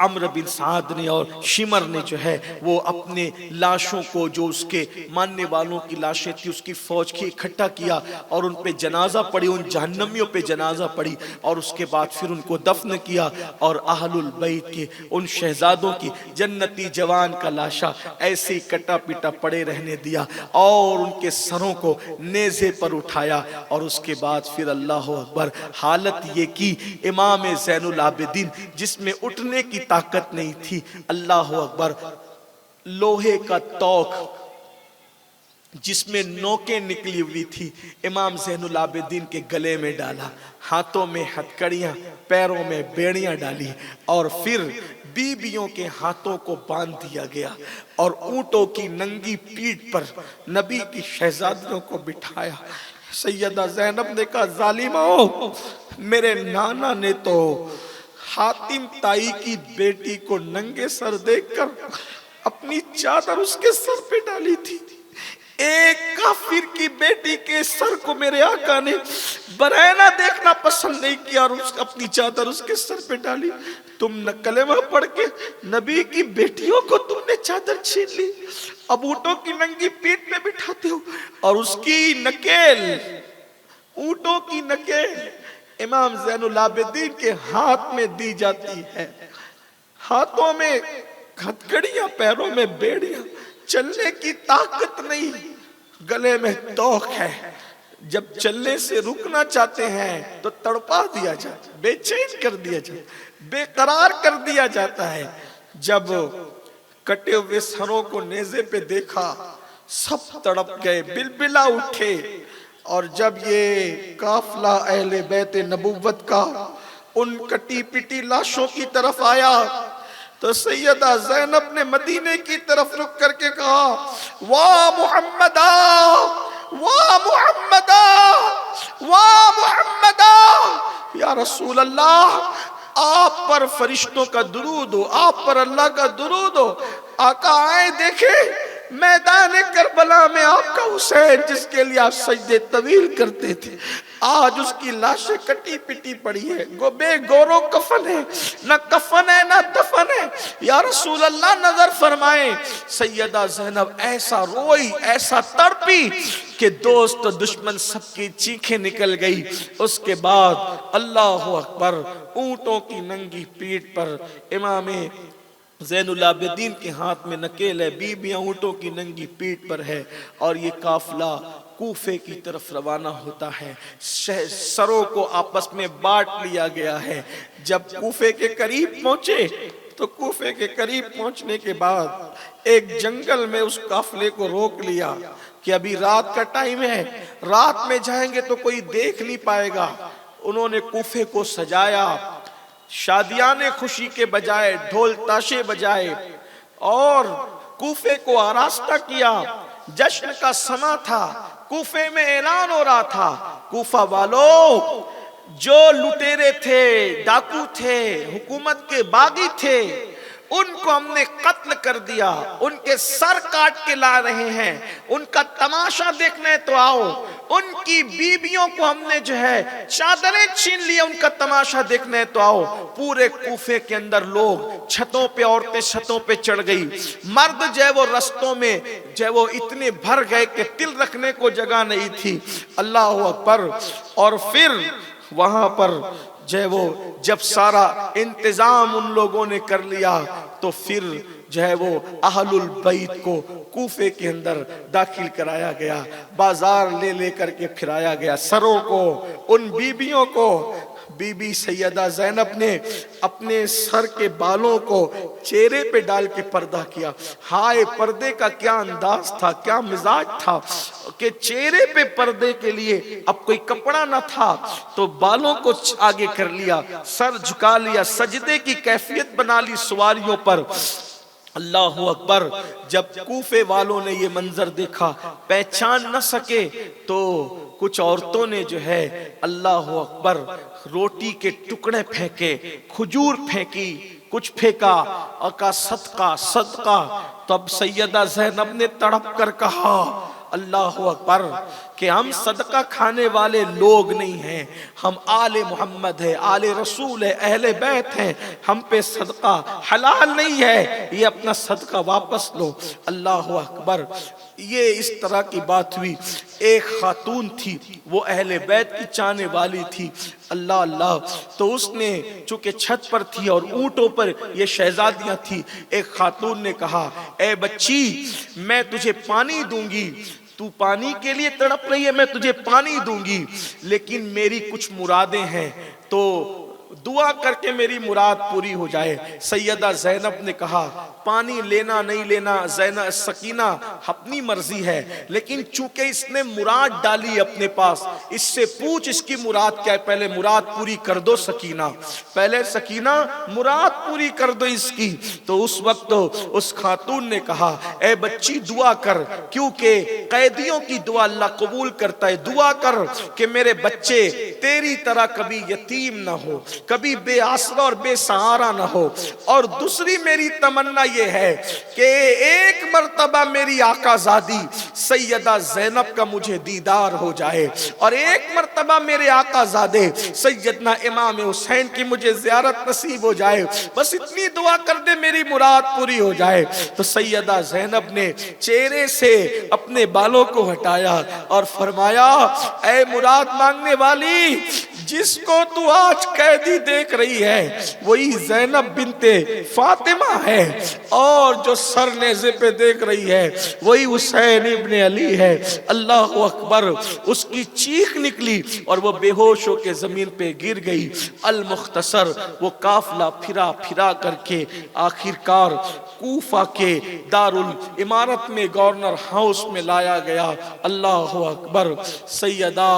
عمرو بن سعد نے اور شمر نے جو ہے وہ اپنے لاشوں کو جو اس کے ماننے والوں کی لاشیں تھی اس کی فوج کی اکٹھا کیا اور ان پہ جنازہ پڑھی، ان جہنمیوں پہ جنازہ پڑھی اور اس کے بعد پھر ان کو دفن کیا اور اہل البیت کے ان شہزادوں کی جنتی جوان کا لاشا ایسے ہی کٹا پیٹا پڑے رہنے دیا اور ان کے سروں کو نیزے پر اٹھایا اور اس کے بعد پھر اللہ اکبر حالت یہ کی امام زین العابدین جس میں اٹھنے کی طاقت نہیں تھی، اللہ اکبر لوہے کا توق جس میں نوکیں نکلی ہوئی تھی امام زین العابدین کے گلے میں ڈالا، ہاتھوں میں ہتھکڑیاں پیروں میں بیڑیاں ڈالی اور پھر بیویوں کے ہاتھوں کو باندھ دیا گیا اور اونٹوں کی ننگی پیٹھ پر نبی کی شہزادیوں کو بٹھایا۔ سیدہ زینب نے کہا ظالموں، میرے نانا نے تو حاتم تائی کی بیٹی کو ننگے سر دیکھ کر اپنی چادر اس کے سر پہ ڈالی تھی، ایک کافر کی بیٹی کے سر کو میرے آقا نے برہنہ دیکھنا پسند نہیں کیا اور اپنی چادر اس کے سر پہ ڈالی، تم نہ کلمہ پڑھ کے نبی کی بیٹیوں کو تم نے چادر چھین لی، اب اونٹوں کی ننگی پیٹھ پہ بٹھاتے ہو اور اس کی نکیل، اونٹوں کی نکیل امام زین العابدین کے ہاتھ میں دی جاتی ہے، ہاتھوں میں ہتھکڑیاں پیروں میں بیڑیاں، چلنے کی طاقت نہیں، گلے میں توق ہے، جب چلنے سے رکنا چاہتے ہیں تو تڑپا دیا جاتا ہے، بے چین کر دیا جاتا ہے، بے قرار کر دیا جاتا ہے۔ جب کٹے ہوئے سروں کو نیزے پہ دیکھا سب تڑپ گئے، بلبلا اٹھے اور جب یہ قافلہ اہل بیت نبوت کا ان کٹی پٹی لاشوں کی طرف آیا تو سیدہ زینب نے مدینے کی طرف رک کر کے کہا واہ محمدہ واہ محمدہ واہ محمدہ، یا رسول اللہ آپ پر فرشتوں کا درود ہو، آپ پر اللہ کا درود ہو۔ آقا آئے دیکھے میدان کربلا میں آپ کا حسین جس کے لیے آپ سجدے طویل کرتے تھے، آج اس کی لاشیں کٹی پٹی پڑی ہے، بے گورو کفن ہے، نہ کفن ہے نہ دفن ہے، یا رسول اللہ نظر فرمائیں۔ سیدہ زینب ایسا روئی ایسا تڑپی کہ دوست و دشمن سب کی چیخیں نکل گئی۔ اس کے بعد اللہ اکبر اونٹوں کی ننگی پیٹھ پر امام زین العابدین کے ہاتھ میں نکیل ہے، بیویاں اونٹوں کی ننگی پیٹھ پر ہے اور یہ قافلہ کوفے کی طرف روانہ ہوتا ہے، سروں کو آپس میں بانٹ لیا گیا ہے۔ جب کوفے کے قریب پہنچے تو کوفے کے قریب پہنچنے کے بعد ایک جنگل میں اس قافلے کو روک لیا کہ ابھی رات کا ٹائم ہے، رات میں جائیں گے تو کوئی دیکھ نہیں پائے گا۔ انہوں نے کوفے کو سجایا، شادیاں خوشی کے بجائے ڈھول تاشے بجائے اور کوفے کو آراستہ کیا، جشن کا سما تھا، کوفے میں اعلان ہو رہا تھا کوفہ والو جو لٹیرے تھے، ڈاکو تھے، حکومت کے باغی تھے، ان کو ہم نے قتل کر دیا، ان کے سر کاٹ کے لا رہے ہیں، ان کا تماشا دیکھنے تو آؤ، ان کی بیویوں کو ہم نے جو ہے چادریں چھین لی، ان کا تماشا دیکھنے تو آؤ۔ پورے کوفے کے اندر لوگ چھتوں پہ، عورتیں چھتوں پہ چڑھ گئی، مرد جو ہے وہ رستوں میں جو ہے وہ اتنے بھر گئے کہ تل رکھنے کو جگہ نہیں تھی، اللہ اکبر۔ اور پھر وہاں پر جو ہے وہ جب سارا انتظام ان لوگوں نے کر لیا تو پھر جو ہے وہ اہل البیت کو کوفے کے اندر داخل کرایا گیا، بازار لے لے کر کے پھرایا گیا، سروں کو، ان بیبیوں کو۔ بی بی سیدہ زینب نے اپنے سر کے بالوں کو چہرے پہ ڈال کے پردہ کیا، ہائے پردے کا کیا انداز تھا، کیا مزاج تھا کہ چہرے پہ پردے کے لیے اب کوئی کپڑا نہ تھا تو بالوں کو آگے کر لیا، سر جھکا لیا، سجدے کی کیفیت بنا لی سواریوں پر۔ اللہ اکبر۔ جب کوفے والوں نے یہ منظر دیکھا پہچان نہ سکے تو کچھ عورتوں نے جو ہے اللہ اکبر روٹی کے ٹکڑے پھینکے، کھجور پھینکی، کچھ پھینکا اور کہا صدقہ صدقہ۔ تب سیدہ زینب نے تڑپ کر کہا اللہ اکبر کہ ہم صدقہ کھانے والے لوگ نہیں ہیں، ہم آل محمد ہے، آل رسول ہے، اہل بیت ہیں، ہم پہ صدقہ حلال نہیں ہے، یہ اپنا صدقہ واپس لو۔ اللہ اکبر۔ یہ اس طرح کی بات ہوئی۔ ایک خاتون تھی، وہ اہل بیت کی چاہنے والی تھی، اللہ اللہ، تو اس نے چونکہ چھت پر تھی اور اونٹوں پر یہ شہزادیاں تھی، ایک خاتون نے کہا اے بچی میں تجھے پانی دوں گی، تو پانی کے لیے تڑپ رہی ہے، میں تجھے پانی دوں گی، لیکن میری کچھ مرادیں ہیں، تو دعا کر کے میری مراد پوری ہو جائے۔ سیدہ زینب نے کہا پانی لینا نہیں لینا زینب سکینہ اپنی مرضی ہے، لیکن چونکہ اس نے مراد ڈالی اپنے پاس، اس سے پوچھ اس کی مراد کیا ہے، پہلے مراد پوری کر دو سکینہ، پہلے سکینہ مراد پوری کر دو اس کی۔ تو اس وقت اس خاتون نے کہا اے بچی دعا کر، کیونکہ قیدیوں کی دعا اللہ قبول کرتا ہے، دعا کر کہ میرے بچے تیری طرح کبھی یتیم نہ ہو، کبھی بے آسرا اور بے سہارا نہ ہو، اور دوسری میری تمنا یہ ہے کہ ایک مرتبہ میری آقا زادی سیدہ زینب کا مجھے دیدار ہو جائے، اور ایک مرتبہ میرے آقا زادے سیدنا امام حسین کی مجھے زیارت نصیب ہو جائے، بس اتنی دعا کر دے میری مراد پوری ہو جائے۔ تو سیدہ زینب نے چہرے سے اپنے بالوں کو ہٹایا اور فرمایا اے مراد مانگنے والی، جس کو تو آج قیدی دیکھ رہی ہے وہی زینب بنت فاطمہ ہے، اور جو سر نیزے پہ دیکھ رہی ہے وہی حسین ابن علی ہے۔ اللہ اکبر۔ اس کی چیخ نکلی اور وہ بے ہوش ہو کے زمین پہ گر گئی۔ المختصر وہ قافلہ پھرا پھرا کر کے آخرکار کوفہ کے دارالعمارت میں گورنر ہاؤس میں لایا گیا۔ اللہ اکبر۔ سیدہ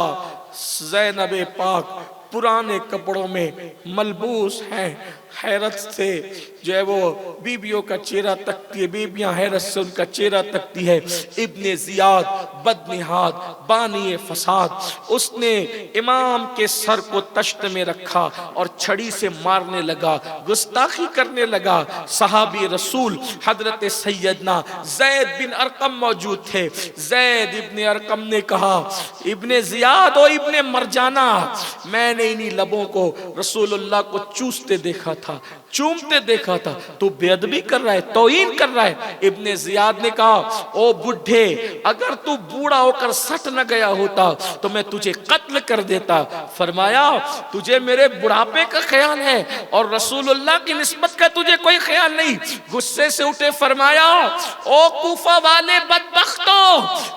زینب پاک پرانے کپڑوں میں ملبوس ہیں، حیرت سے جو ہے وہ بیبیوں کا چہرہ تکتی ہے، بیبیاں حیرت سے ان کا چہرہ تکتی ہے۔ ابن زیاد بدنہاد بانی فساد، اس نے امام کے سر کو تشت میں رکھا اور چھڑی سے مارنے لگا، گستاخی کرنے لگا۔ صحابی رسول حضرت سیدنا زید بن ارقم موجود تھے۔ زید ابن ارقم نے کہا ابن زیاد و ابن مرجانہ، میں نے انہی لبوں کو رسول اللہ کو چوستے دیکھا تھا، چومتے دیکھا تھا، تو بے ادبی کر رہا ہے، توہین کر رہا ہے۔ ابن زیاد نے کہا او بڈھے، اگر تو بوڑھا ہو کر سٹ نہ گیا ہوتا تو میں تجھے قتل کر دیتا۔ فرمایا تجھے میرے بڑھاپے کا خیال ہے اور رسول اللہ کی نسبت کا تجھے کوئی خیال نہیں۔ غصے سے اٹھے، فرمایا او کوفہ والے بدبختو،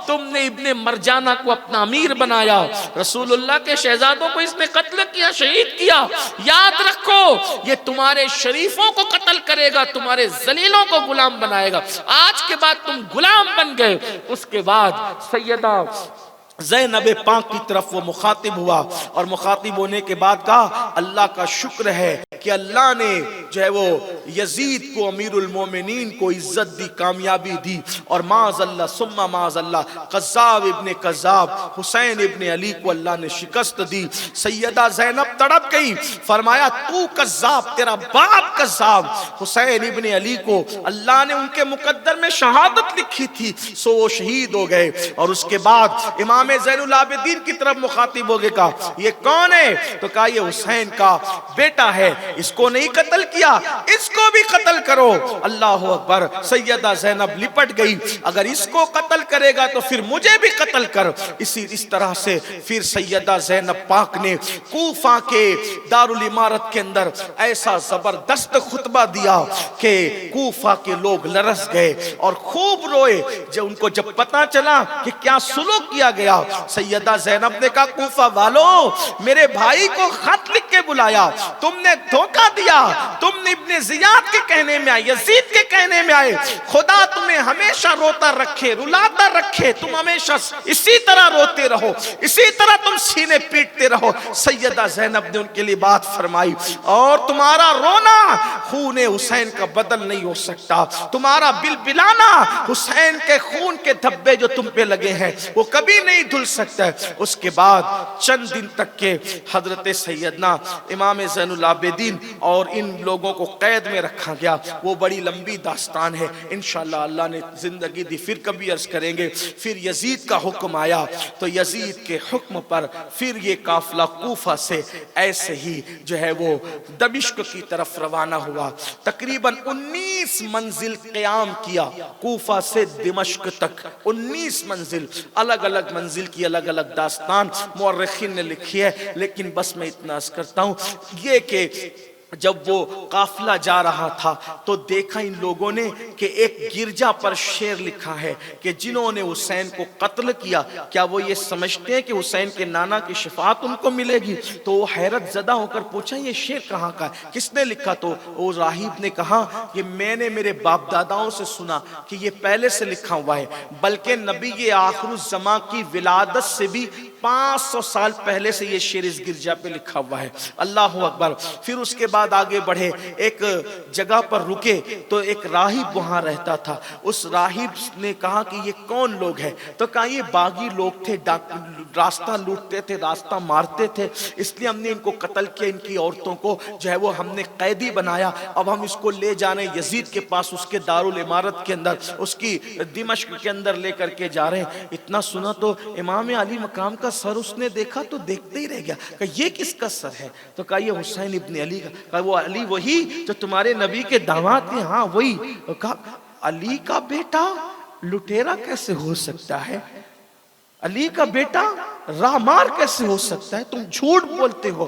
تم نے ابن مرجانہ کو اپنا امیر بنایا، رسول اللہ کے شہزادوں کو اس نے قتل کیا، شہید کیا۔ یاد رکھو یہ تمہارے شریفوں کو قتل کرے گا، تمہارے ذلیلوں کو غلام بنائے گا۔ آج کے بعد تم غلام بن گئے۔ اس کے بعد سیدہ زینب پاک کی طرف وہ مخاطب ہوا، اور مخاطب ہونے کے بعد کہا اللہ کا شکر ہے کہ اللہ نے جو ہے وہ یزید کو امیر المومنین کو عزت دی، کامیابی دی، اور معاذ اللہ ثم معاذ اللہ قذاب ابن قذاب حسین ابن علی کو اللہ نے شکست دی۔ سیدہ زینب تڑپ گئی، فرمایا تو قذاب، تیرا باپ قذاب۔ حسین ابن علی کو اللہ نے ان کے مقدر میں شہادت لکھی تھی، سو وہ شہید ہو گئے۔ اور اس کے بعد امام زین العابدین کی طرف مخاطب ہو گئے، کہا یہ کون ہے؟ تو کہا یہ حسین کا بیٹا ہے، اس کو نہیں قتل کیا، اس کو بھی قتل کرو۔ اللہ اکبر۔ سیدہ زینب لپٹ گئی، اگر اس کو قتل کرے گا تو پھر مجھے بھی قتل کر۔ اس طرح سے پھر سیدہ زینب پاک نے کوفہ کے دارالعمارت کے اندر ایسا زبردست خطبہ دیا کہ کوفہ کے لوگ لرز گئے اور خوب روئے۔ ان کو جب پتا چلا کہ کیا سلوک کیا گیا، سیدہ زینب نے کہا کوفہ والو، میرے بھائی کو خط لکھ کے بلایا، تم نے دھوکہ دیا، تم نے ابن زیاد کے کہنے میں آئے، یزید کے کہنے میں آئے، خدا تمہیں ہمیشہ روتا رکھے، رلاتا رکھے، تم ہمیشہ اسی طرح روتے رہو، اسی طرح تم سینے پیٹتے رہو۔ سیدہ زینب نے ان کے لیے بات فرمائی، اور تمہارا رونا خون حسین کا بدل نہیں ہو سکتا، تمہارا بلبلانا حسین کے خون کے دھبے جو تم پہ لگے ہیں وہ کبھی نہیں دھل سکتا ہے۔ اس کے بعد چند دن تک کے حضرت سیدنا امام زین العابدین اور ان لوگوں کو قید میں رکھا گیا، وہ بڑی لمبی داستان ہے، انشاءاللہ اللہ نے زندگی دی پھر کبھی عرض کریں گے۔ پھر یزید کا حکم آیا تو یزید کے حکم پر پھر یہ قافلہ کوفہ سے ایسے ہی جو ہے وہ دمشق کی طرف روانہ ہوا، تقریباً 19 منزل قیام کیا، کوفہ سے دمشق تک 19 منزل، الگ الگ منزل کی الگ الگ داستان مورخین نے لکھی ہے، لیکن بس میں اتنا عرض کرتا ہوں یہ کہ جب وہ قافلہ جا رہا تھا تو دیکھا ان لوگوں نے کہ ایک گرجا پر شعر لکھا ہے کہ جنہوں نے حسین کو قتل کیا کیا وہ یہ سمجھتے ہیں کہ حسین کے نانا کی شفاعت ان کو ملے گی؟ تو وہ حیرت زدہ ہو کر پوچھا یہ شعر کہاں کا ہے، کس نے لکھا؟ تو وہ راہب نے کہا کہ میں نے میرے باپ داداؤں سے سنا کہ یہ پہلے سے لکھا ہوا ہے، بلکہ نبی آخر الزمان کی ولادت سے بھی 500 سال پہلے سے یہ شعر اس گرجا پہ لکھا ہوا ہے۔ اللہ اکبر۔ پھر اس کے بعد آگے بڑھے، ایک جگہ پر رکے تو ایک راہب وہاں رہتا تھا، اس راہب نے کہا کہ یہ کون لوگ ہیں؟ تو کہا یہ باغی لوگ تھے، راستہ لوٹتے تھے، راستہ مارتے تھے، اس لیے ہم نے ان کو قتل کیا، ان کی عورتوں کو جو ہے وہ ہم نے قیدی بنایا، اب ہم اس کو لے جانے یزید کے پاس، اس کے دارالامارت کے اندر، اس کی دمشق کے اندر لے کر کے جا رہے ہیں۔ اتنا سنا تو امام علی مقام کا سر اس نے دیکھا تو دیکھتے ہی رہ گیا، کہا یہ کس کا سر ہے؟ تو کہا یہ حسین ابن علی کا۔ کہا وہ علی وہی جو تمہارے نبی کے داماد تھے؟ ہاں وہی۔ کہا علی کا بیٹا لٹیرا کیسے ہو سکتا ہے؟ علی کا بیٹا راہمار کیسے ہو سکتا ہے؟ تم جھوٹ بولتے ہو۔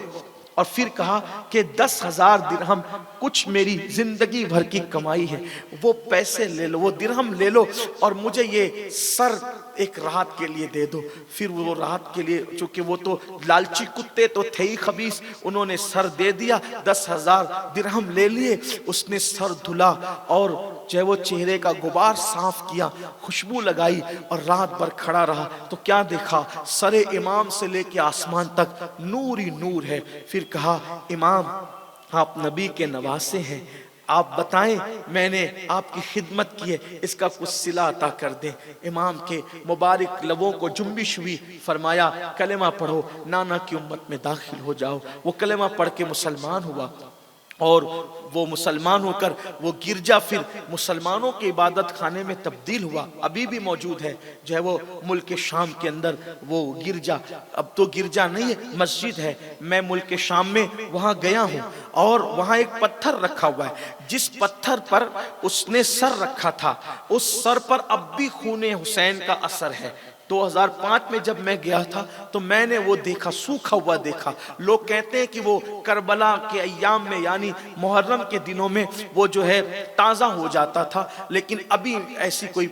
اور پھر کہا کہ 10,000 درہم کچھ میری زندگی بھر کی کمائی ہے، وہ پیسے لے لو، وہ درہم لے لو اور مجھے یہ سر ایک رات کے لیے دے دو۔ پھر وہ رات کے لیے، چونکہ وہ تو لالچی کتے تو تھے ہی خبیث، انہوں نے سر دے دیا، 10,000 درہم لے لیے، اس نے سر دھلا اور جو ہے وہ چہرے کا غبار صاف کیا، خوشبو لگائی اور رات بھر کھڑا رہا تو کیا دیکھا؟ سر امام سے لے کے آسمان تک نور ہی نور ہے۔ پھر کہا امام آپ نبی کے نواسے ہیں، آپ بتائیں میں نے آپ کی خدمت کی ہے، اس کا کچھ صلہ عطا کر دیں۔ امام کے مبارک لبوں کو جنبش ہوئی، فرمایا کلمہ پڑھو، نانا کی امت میں داخل ہو جاؤ۔ وہ کلمہ پڑھ کے مسلمان ہوا اور وہ مسلمان ہو کر وہ گرجا پھر مسلمانوں کے عبادت خانے میں تبدیل ہوا، ابھی بھی موجود ہے جو ہے وہ ملک شام کے اندر وہ گرجا، اب تو گرجا نہیں ہے مسجد ہے۔ میں ملک شام میں وہاں گیا ہوں اور وہاں ایک پتھر رکھا ہوا ہے، جس پتھر پر اس نے سر رکھا تھا اس سر پر اب بھی خون حسین کا اثر ہے۔ 2005 میں جب میں گیا تھا تو میں نے وہ دیکھا، سوکھا ہوا دیکھا۔ لوگ کہتے ہیں کہ وہ کربلا کے ایام میں یعنی محرم کے دنوں میں وہ جو ہے تازہ ہو جاتا تھا، لیکن ابھی ایسی کوئی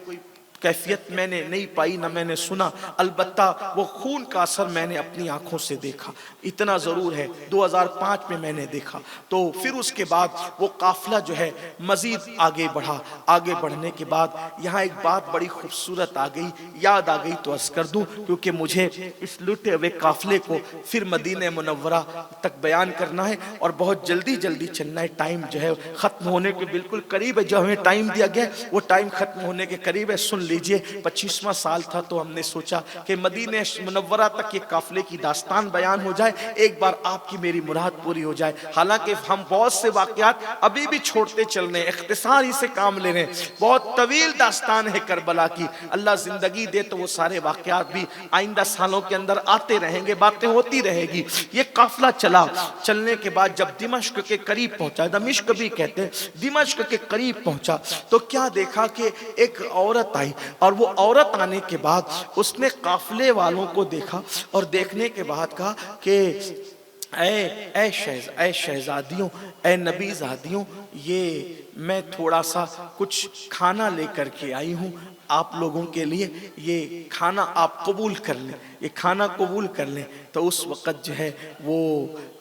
کیفیت میں نے نہیں پائی، نہ میں نے سنا، البتہ وہ خون کا اثر میں نے اپنی آنکھوں سے دیکھا، اتنا ضرور ہے 2005 میں میں نے دیکھا۔ تو پھر اس کے بعد وہ قافلہ جو ہے مزید آگے بڑھا، آگے بڑھنے کے بعد یہاں ایک بات بڑی خوبصورت آ گئی، یاد آ گئی تو عرض کر دوں، کیونکہ مجھے اس لٹے ہوئے قافلے کو پھر مدینہ منورہ تک بیان کرنا ہے اور بہت جلدی جلدی چلنا ہے، ٹائم جو ہے ختم ہونے کے بالکل قریب ہے، جو ہمیں ٹائم دیا گیا وہ ٹائم ختم ہونے کے قریب ہے۔ سن لیجئے 25واں سال تھا تو ہم نے سوچا کہ مدینہ منورہ تک یہ قافلے کی داستان بیان ہو جائے، ایک بار آپ کی میری مراد پوری ہو جائے۔ حالانکہ ہم بہت سے واقعات ابھی بھی چھوڑتے چل رہے ہیں، اختصار ہی سے کام لے رہے ہیں، بہت طویل داستان ہے کربلا کی، اللہ زندگی دے تو وہ سارے واقعات بھی آئندہ سالوں کے اندر آتے رہیں گے، باتیں ہوتی رہے گی۔ یہ قافلہ چلا، چلنے کے بعد جب دمشق کے قریب پہنچا، دمشق بھی کہتے ہیں، دمشق کے قریب پہنچا تو کیا دیکھا کہ ایک عورت آئی، اور وہ عورت آنے کے بعد اس نے قافلے والوں کو دیکھا اور دیکھنے کے بعد کہا کہ اے شہزادیوں، اے نبی زادیوں، یہ میں تھوڑا سا کچھ کھانا لے کر کے آئی ہوں آپ لوگوں کے لیے، یہ کھانا آپ قبول کر لیں، یہ کھانا قبول کر لیں۔ تو اس وقت جو ہے وہ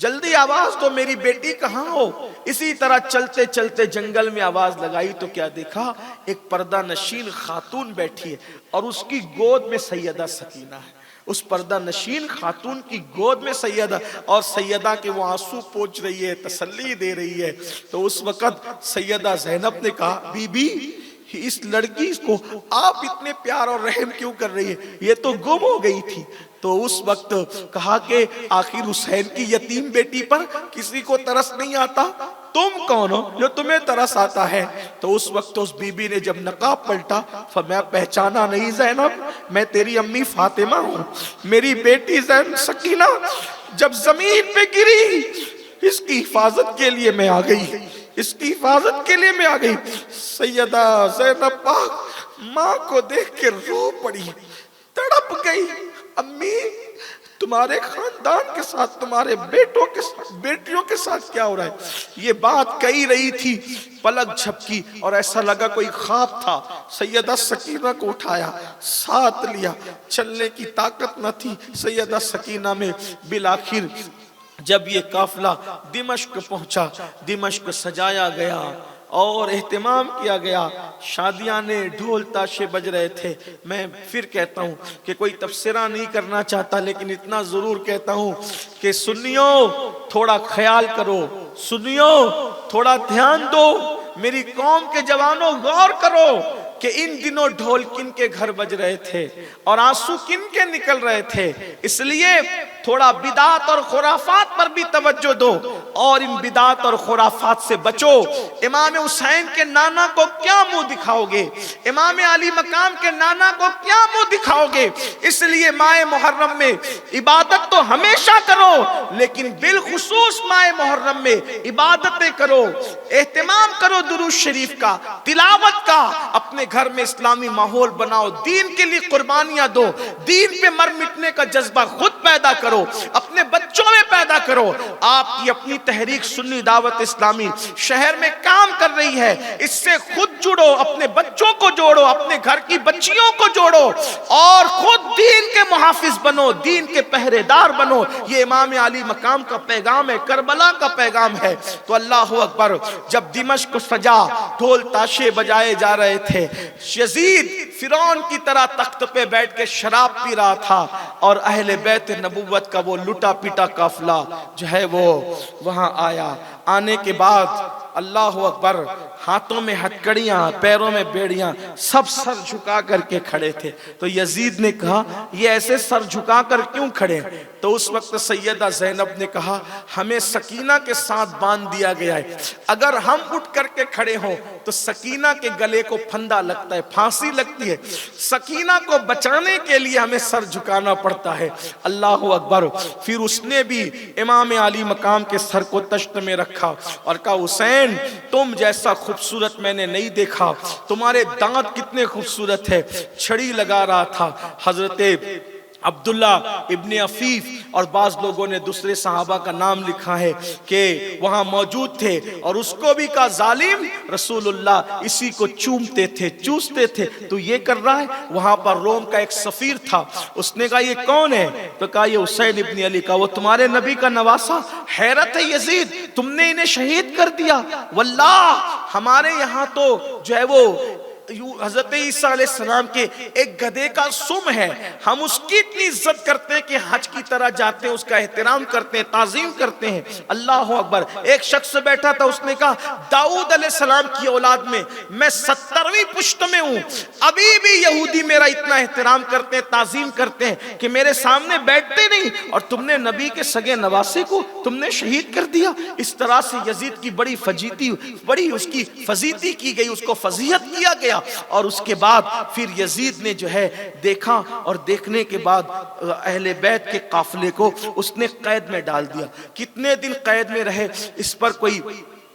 جلدی آواز دو میری بیٹی کہاں ہو؟ اسی طرح چلتے چلتے جنگل میں آواز لگائی تو کیا دیکھا؟ ایک پردہ نشین خاتون بیٹھی ہے اور اس کی گود میں سیدہ سکینہ ہے. اس پردہ نشین خاتون کی گود میں سیدہ، اور سیدہ کے وہ آنسو پوچھ رہی ہے، تسلی دے رہی ہے. تو اس وقت سیدہ زینب نے کہا بی بی اس لڑکی کو آپ اتنے پیار اور رحم کیوں کر رہی ہے؟ یہ تو گم ہو گئی تھی. تو اس وقت کہا کہ آخر حسین کی یتیم بیٹی پر کسی کو ترس نہیں آتا؟ تم کون ہو جو تمہیں ترس آتا ہے؟ تو اس وقت اس بی بی نے جب نقاب پلٹا فرمایا پہچانا نہیں زینب، میں تیری امی فاطمہ ہوں. میری بیٹی سکینہ جب زمین پہ گری اس کی حفاظت کے لیے میں آ گئی، اس کی حفاظت کے لیے میں آ گئی. سیدہ زینب پاک ماں کو دیکھ کے رو پڑی، تڑپ گئی. امی تمہارے خاندان کے ساتھ، تمہارے بیٹوں کے ساتھ، بیٹیوں کے ساتھ کیا ہو رہا ہے؟ یہ بات کہی رہی تھی، پلک جھپکی اور ایسا لگا کوئی خواب تھا. سیدہ سکینہ کو اٹھایا، ساتھ لیا، چلنے کی طاقت نہ تھی سیدہ سکینہ میں. بالآخر جب یہ قافلہ دمشق پہنچا، دمشق سجایا گیا اور اہتمام کیا گیا، شادیاں نے ڈھول تاشے بج رہے تھے. میں پھر کہتا ہوں کہ کوئی تبصرہ نہیں کرنا چاہتا، لیکن اتنا ضرور کہتا ہوں کہ سنیو تھوڑا خیال کرو، سنیو تھوڑا دھیان دو، میری قوم کے جوانوں غور کرو کہ ان دنوں ڈھول کن کے گھر بج رہے تھے اور آنسو کن کے نکل رہے تھے. اس لیے تھوڑا بدعات اور خرافات پر بھی توجہ دو اور ان بدعات اور خرافات سے بچو. امام حسین کے نانا کو کیا منہ دکھاؤ گے؟ امام علی مقام کے نانا کو کیا منہ دکھاؤ گے؟ اس لیے ماہ محرم میں عبادت تو ہمیشہ کرو، لیکن بالخصوص ماہ محرم میں عبادتیں کرو، اہتمام کرو درود شریف کا، تلاوت کا. اپنے گھر میں اسلامی ماحول بناؤ، دین کے لیے قربانیاں دو، دین پہ مر مٹنے کا جذبہ خود پیدا کرو، اپنے بچوں میں پیدا کرو. آپ کی اپنی تحریک سنی دعوت اسلامی شہر میں کام کر رہی ہے، اس سے خود جڑو، اپنے بچوں کو جوڑو، اپنے گھر کی بچیوں کو جوڑو اور خود دین کے محافظ بنو، دین کے پہرے دار بنو. یہ امام علی مقام کا پیغام ہے، کربلا کا پیغام ہے. تو اللہ اکبر. جب دمشق سجا، ڈھول تاشے بجائے جا رہے تھے، یزید فرعون کی طرح تخت پہ بیٹھ کے شراب پی رہا تھا اور اہل بیت نبوت کا وہ لٹا پیٹا قافلہ جو ہے وہ وہاں آیا. آنے کے بعد اللہ اکبر، ہاتھوں میں ہتکڑیاں، پیروں میں بیڑیاں، سب سر جھکا کر کے کھڑے تھے. تو یزید نے کہا یہ ایسے سر جھکا کر کیوں کھڑے؟ تو اس وقت سیدہ زینب نے کہا ہمیں سکینہ کے ساتھ باندھ دیا گیا ہے، اگر ہم اٹھ کر کے کھڑے ہوں تو سکینہ کے گلے کو پھندا لگتا ہے، پھانسی لگتی ہے، سکینہ کو بچانے کے لیے ہمیں سر جھکانا پڑتا ہے. اللہ اکبر. پھر اس نے بھی امام علی مقام کے سر کو تشت میں رکھا اور کہا حسین تم جیسا خوبصورت میں نے نہیں دیکھا، تمہارے دانت کتنے خوبصورت ہے. چھڑی لگا رہا تھا حضرت عبداللہ ابن عفیف اور بعض لوگوں نے دوسرے صحابہ کا نام لکھا ہے کہ وہاں موجود تھے اور اس کو بھی کہا ظالم، رسول اللہ اسی کو چومتے تھے، چوستے تھے، تو یہ کر رہا ہے. وہاں پر روم کا ایک سفیر تھا، اس نے کہا یہ کون ہے؟ تو کہا یہ حسین ابن علی کا، وہ تمہارے نبی کا نواسہ. حیرت ہے یزید تم نے انہیں شہید کر دیا. واللہ ہمارے یہاں تو جو ہے وہ حضرت عیسیٰ علیہ السلام کے ایک گدھے کا سم ہے، ہم اس کی اتنی عزت کرتے ہیں کہ حج کی طرح جاتے ہیں، اس کا احترام کرتے ہیں، تعظیم کرتے ہیں. اللہ اکبر. ایک شخص بیٹھا تھا، اس نے کہا داؤد علیہ السلام کی اولاد میں میں 70ویں پشت میں ہوں، ابھی بھی یہودی میرا اتنا احترام کرتے ہیں، تعظیم کرتے ہیں کہ میرے سامنے بیٹھتے نہیں، اور تم نے نبی کے سگے نواسے کو تم نے شہید کر دیا. اس طرح سے یزید کی بڑی فجیتی، بڑی اس کی فضیتی کی گئی، اس کو فضیحت کیا گیا. اور اس کے بعد پھر یزید نے جو ہے دیکھا اور دیکھنے کے بعد اہل بیت کے قافلے کو اس نے قید میں ڈال دیا. کتنے دن قید میں رہے اس پر کوئی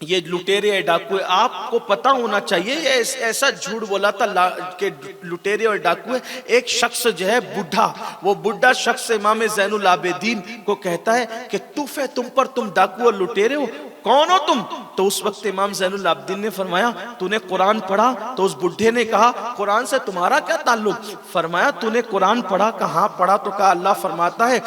یہ لٹیرے اور ڈاکو، آپ کو پتا ہونا چاہیے یہ ایسا جھوٹ بولا تھا کہ لٹیرے اور ڈاکو، ایک شخص جو ہے بڈھا، وہ بڈھا شخص امام زین العابدین کو کہتا ہے کہ توف ہے تم پر، تم ڈاکو اور لٹیرے ہو، کون ہو تم؟ تو اس وقت امام زین العابدین نے فرمایا تو نے قرآن پڑھا؟ تو اس بڈھے نے کہا قرآن سے تمہارا کیا تعلق؟ فرمایا تو نے قرآن پڑھا؟ کہاں پڑھا؟ تو کہا اللہ فرماتا ہے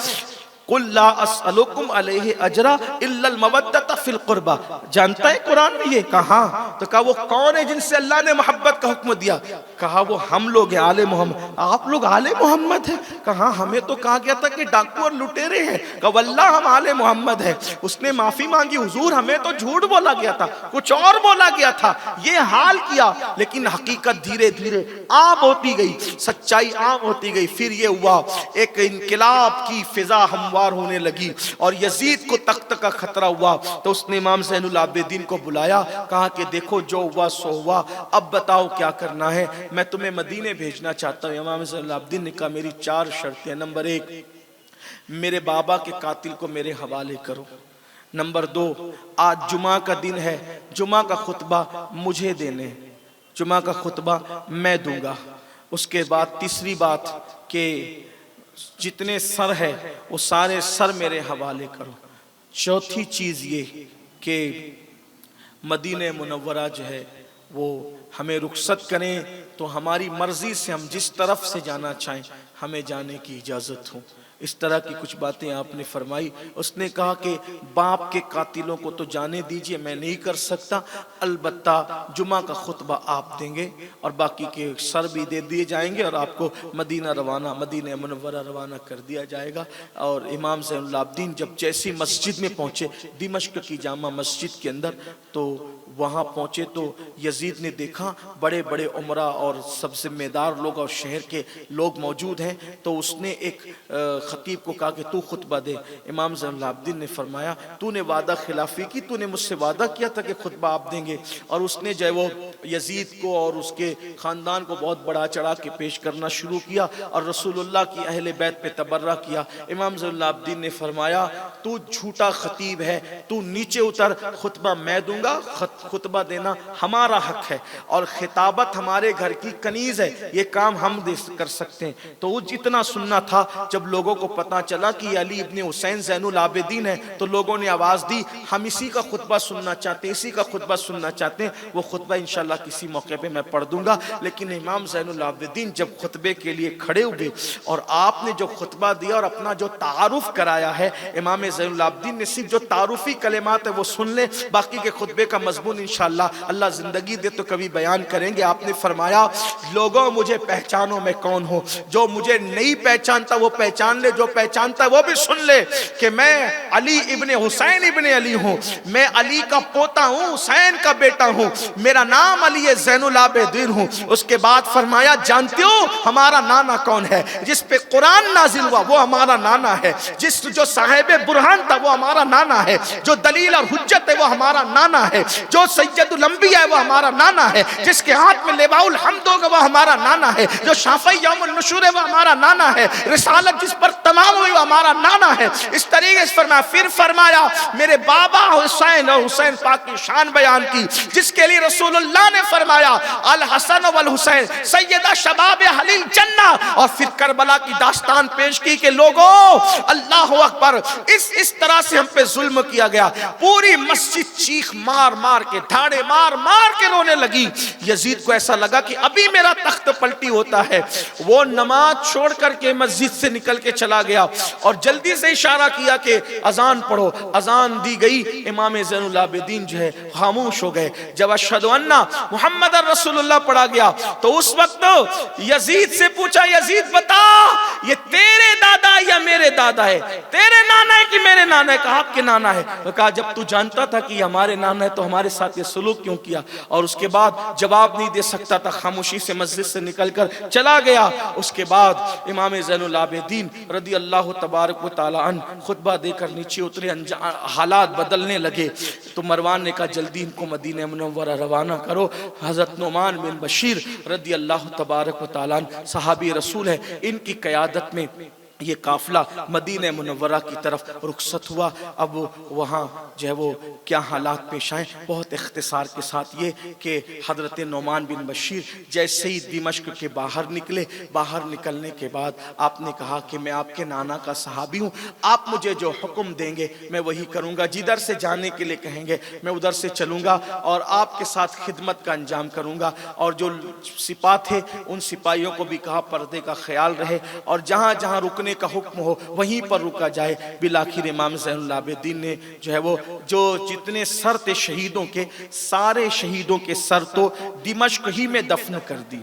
قُلْ لَا أَسْأَلُكُمْ عَلَيْهِ أَجْرًا إِلَّا الْمَوَدَّةَ فِي الْقُرْبَى۔ جانتا ہے قرآن میں یہ؟ کہاں؟ تو کہا وہ کون ہے جن سے اللہ نے محبت کا حکم دیا؟ کہا وہ ہم لوگ ہیں آل محمد۔ آپ لوگ آل محمد ہیں؟ کہا ہمیں تو کہا گیا تھا کہ ڈاکو اور لٹیرے ہیں۔ کہا واللہ ہم آل محمد ہیں۔ اس نے معافی مانگی، حضور ہمیں تو جھوٹ بولا گیا تھا، کچھ اور بولا گیا تھا، یہ حال کیا، لیکن حقیقت دھیرے دھیرے عام ہوتی گئی، سچائی عام ہوتی گئی۔ پھر یہ ہوا ایک انقلاب کی فضا ہموار ہونے لگی اور یزید کو تخت کا خطرہ ہوا، تو اس نے امام زین العابدین کو بلایا، کہا کہ دیکھو جو ہوا سو ہوا، اب بتاؤ کیا کرنا ہے، میں تمہیں مدینے بھیجنا چاہتا ہوں۔ امام زین العابدین نے کہا میری 4 شرطیں، نمبر 1 میرے بابا کے قاتل کو میرے حوالے کرو، نمبر 2 آج جمعہ کا دن ہے، جمعہ کا خطبہ مجھے دینے، جمعہ کا خطبہ میں دوں گا، اس کے بعد تیسری بات کہ جتنے سر ہے وہ سارے سر میرے حوالے کرو، چوتھی چیز یہ کہ مدینہ منورہ جو ہے وہ ہمیں رخصت کریں تو ہماری مرضی سے ہم جس طرف سے جانا چاہیں ہمیں جانے کی اجازت ہو۔ اس طرح کی کچھ باتیں آپ نے فرمائی۔ اس نے کہا کہ باپ کے قاتلوں کو تو جانے دیجئے، میں نہیں کر سکتا، البتہ جمعہ کا خطبہ آپ دیں گے اور باقی کے سر بھی دے دیے جائیں گے اور آپ کو مدینہ منورہ روانہ کر دیا جائے گا۔ اور امام زین العابدین جب جیسی مسجد میں پہنچے، دمشق کی جامع مسجد کے اندر، تو وہاں پہنچے تو یزید نے دیکھا بڑے بڑے عمراء اور سب ذمہ دار لوگ اور شہر کے لوگ موجود ہیں، تو اس نے ایک خطیب کو کہا کہ تو خطبہ دے۔ امام زین العابدین نے فرمایا تو نے وعدہ خلافی کی، تو نے مجھ سے وعدہ کیا تھا کہ خطبہ آپ دیں گے، اور اس نے جو ہے وہ یزید کو اور اس کے خاندان کو بہت بڑا چڑھا کے پیش کرنا شروع کیا اور رسول اللہ کی اہل بیت پہ تبرہ کیا۔ امام زین العابدین نے فرمایا تو جھوٹا خطیب ہے، تو نیچے اتر، خطبہ میں دوں گا، خطبہ دینا ہمارا حق ہے اور خطابت ہمارے گھر کی کنیز ہے، یہ کام ہم کر سکتے ہیں۔ تو وہ جتنا سننا تھا، جب لوگوں کو پتا چلا کہ علی ابن حسین زین العابدین ہے تو لوگوں نے آواز دی ہم اسی کا خطبہ سننا چاہتے ہیں، اسی کا خطبہ سننا چاہتے ہیں۔ وہ خطبہ انشاءاللہ کسی موقع پہ میں پڑھ دوں گا، لیکن امام زین العابدین جب خطبے کے لیے کھڑے ہوئے اور آپ نے جو خطبہ دیا اور اپنا جو تعارف کرایا ہے، امام زین العابدین نے صرف جو تعارفی کلمات ہے وہ سن لیں، باقی کے خطبے کا مضمون انشاءاللہ اللہ زندگی دے تو کبھی بیان کریں گے۔ آپ نے فرمایا لوگوں مجھے پہچانو میں کون ہوں، جو مجھے نہیں پہچانتا وہ پہچان لے، جو پہچانتا ہے وہ بھی سن لے کہ میں علی ابن حسین ابن علی ہوں، میں علی کا پوتا ہوں، حسین کا بیٹا ہوں، میرا نام علی زین العابدین ہوں۔ اس کے بعد فرمایا جانتے ہو ہمارا نانا کون ہے؟ جس پہ قرآن نازل ہوا وہ ہمارا نانا ہے، جو صاحب برہان تھا وہ ہمارا نانا ہے، جو دلیل اور حجت ہے وہ ہمارا نانا ہے، جو سید الانبیاء ہے وہ ہمارا نانا ہے، جس کے ہاتھ میں لواء الحمد ہوگا وہ ہمارا نانا ہے، جو شافعی یوم النشور ہے وہ ہمارا نانا ہے، رسالت جس پر تمام ہوئی وہ ہمارا نانا ہے۔ اس طریقے سے فرمایا، پھر فرمایا میرے بابا حسین اور حسین پاک کی شان بیان کی، جس کے لیے رسول اللہ نے فرمایا الحسن والحسین سیدہ شباب اہل الجنہ، اور پھر کربلا کی داستان پیش کی کہ لوگوں اللہ اکبر، اس طرح سے ہم پہ ظلم کیا گیا۔ پوری مسجد چیخ مار مار کے، دھاڑے مار مار کے رونے لگی۔ یزید کو ایسا لگا کہ ابھی میرا تخت پلٹی ہوتا ہے، وہ نماز چھوڑ کر کے مسجد سے نکل کے چلا گیا اور جلدی سے اشارہ کیا کہ اذان پڑھو۔ اذان دی گئی، امام زین العابدین جو ہے خاموش ہو گئے۔ جب اشہد ان محمد رسول اللہ پڑھا گیا تو اس وقت یزید سے پوچھا یزید بتا یہ تیرے دادا یا میرے دادا ہے، تیرے نانا ہے کہ میرے نانا ہے؟ کہا آپ کے نانا ہے۔ تو کہا جب تو جانتا تھا کہ یہ ہمارے نانا ہے تو ہمارے ساتھ یہ سلوک کیوں کیا؟ اور اس کے بعد جواب نہیں دے سکتا تھا، خاموشی سے مسجد سے نکل کر چلا گیا۔ اس کے بعد امام زین العابدین رضی اللہ تبارک و تعالی عنہ خطبہ دے کر نیچے اترے، حالات بدلنے لگے تو مروان نے کہا جلدی ان کو مدینہ منورہ روانہ کرو۔ حضرت نعمان بن بشیر رضی اللہ تبارک و تعالی عنہ صحابی رسول ہے، ان کی قیادت میں یہ قافلہ مدینہ منورہ کی طرف رخصت ہوا۔ اب وہاں جو ہے وہ کیا حالات پیش آئیں، بہت اختصار کے ساتھ یہ کہ حضرت نعمان بن بشیر جیسے ہی دمشق کے باہر نکلے، باہر نکلنے کے بعد آپ نے کہا کہ میں آپ کے نانا کا صحابی ہوں، آپ مجھے جو حکم دیں گے میں وہی کروں گا، جدھر سے جانے کے لیے کہیں گے میں ادھر سے چلوں گا اور آپ کے ساتھ خدمت کا انجام کروں گا۔ اور جو سپاہ تھے ان سپاہیوں کو بھی کہا پردے کا خیال رہے اور جہاں جہاں رکنے کا حکم ہو وہیں پر رکا جائے۔ بالآخر امام زین العابدین نے جو ہے وہ جو جتنے سر تھے شہیدوں کے، سارے شہیدوں کے سر تو دمشق ہی میں دفن کر دی،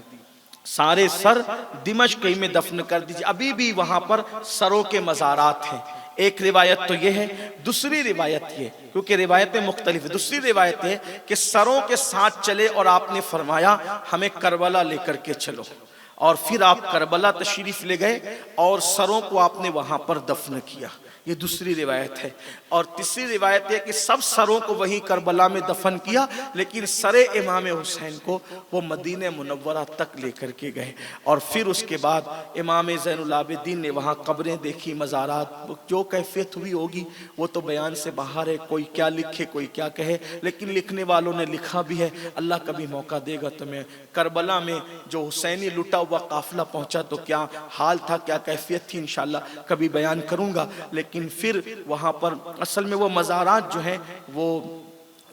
سارے سر دمشق ہی میں دفن کر دیجئے۔ ابھی بھی وہاں پر سروں کے مزارات ہیں۔ ایک روایت تو یہ ہے، دوسری روایت یہ، کیونکہ روایتیں مختلف ہیں، دوسری روایت ہے کہ سروں کے ساتھ چلے اور آپ نے فرمایا ہمیں کربلا لے کر کے چلو، اور پھر آپ کربلا تشریف لے گئے اور سروں کو آپ نے وہاں پر دفن کیا۔ یہ دوسری روایت ہے۔ اور تیسری روایت ہے کہ سب سروں کو وہیں کربلا میں دفن کیا، لیکن سر امام حسین کو وہ مدینہ منورہ تک لے کر کے گئے۔ اور پھر اس کے بعد امام زین العابدین نے وہاں قبریں دیکھی، مزارات، جو کیفیت ہوئی ہوگی وہ تو بیان سے باہر ہے، کوئی کیا لکھے کوئی کیا کہے، لیکن لکھنے والوں نے لکھا بھی ہے۔ اللہ کبھی موقع دے گا تو میں کربلا میں جو حسینی لٹا ہوا قافلہ پہنچا تو کیا حال تھا، کیا کیفیت تھی، انشاءاللہ کبھی بیان کروں گا۔ لیکن پھر وہاں پر اصل میں وہ مزارات جو ہیں وہ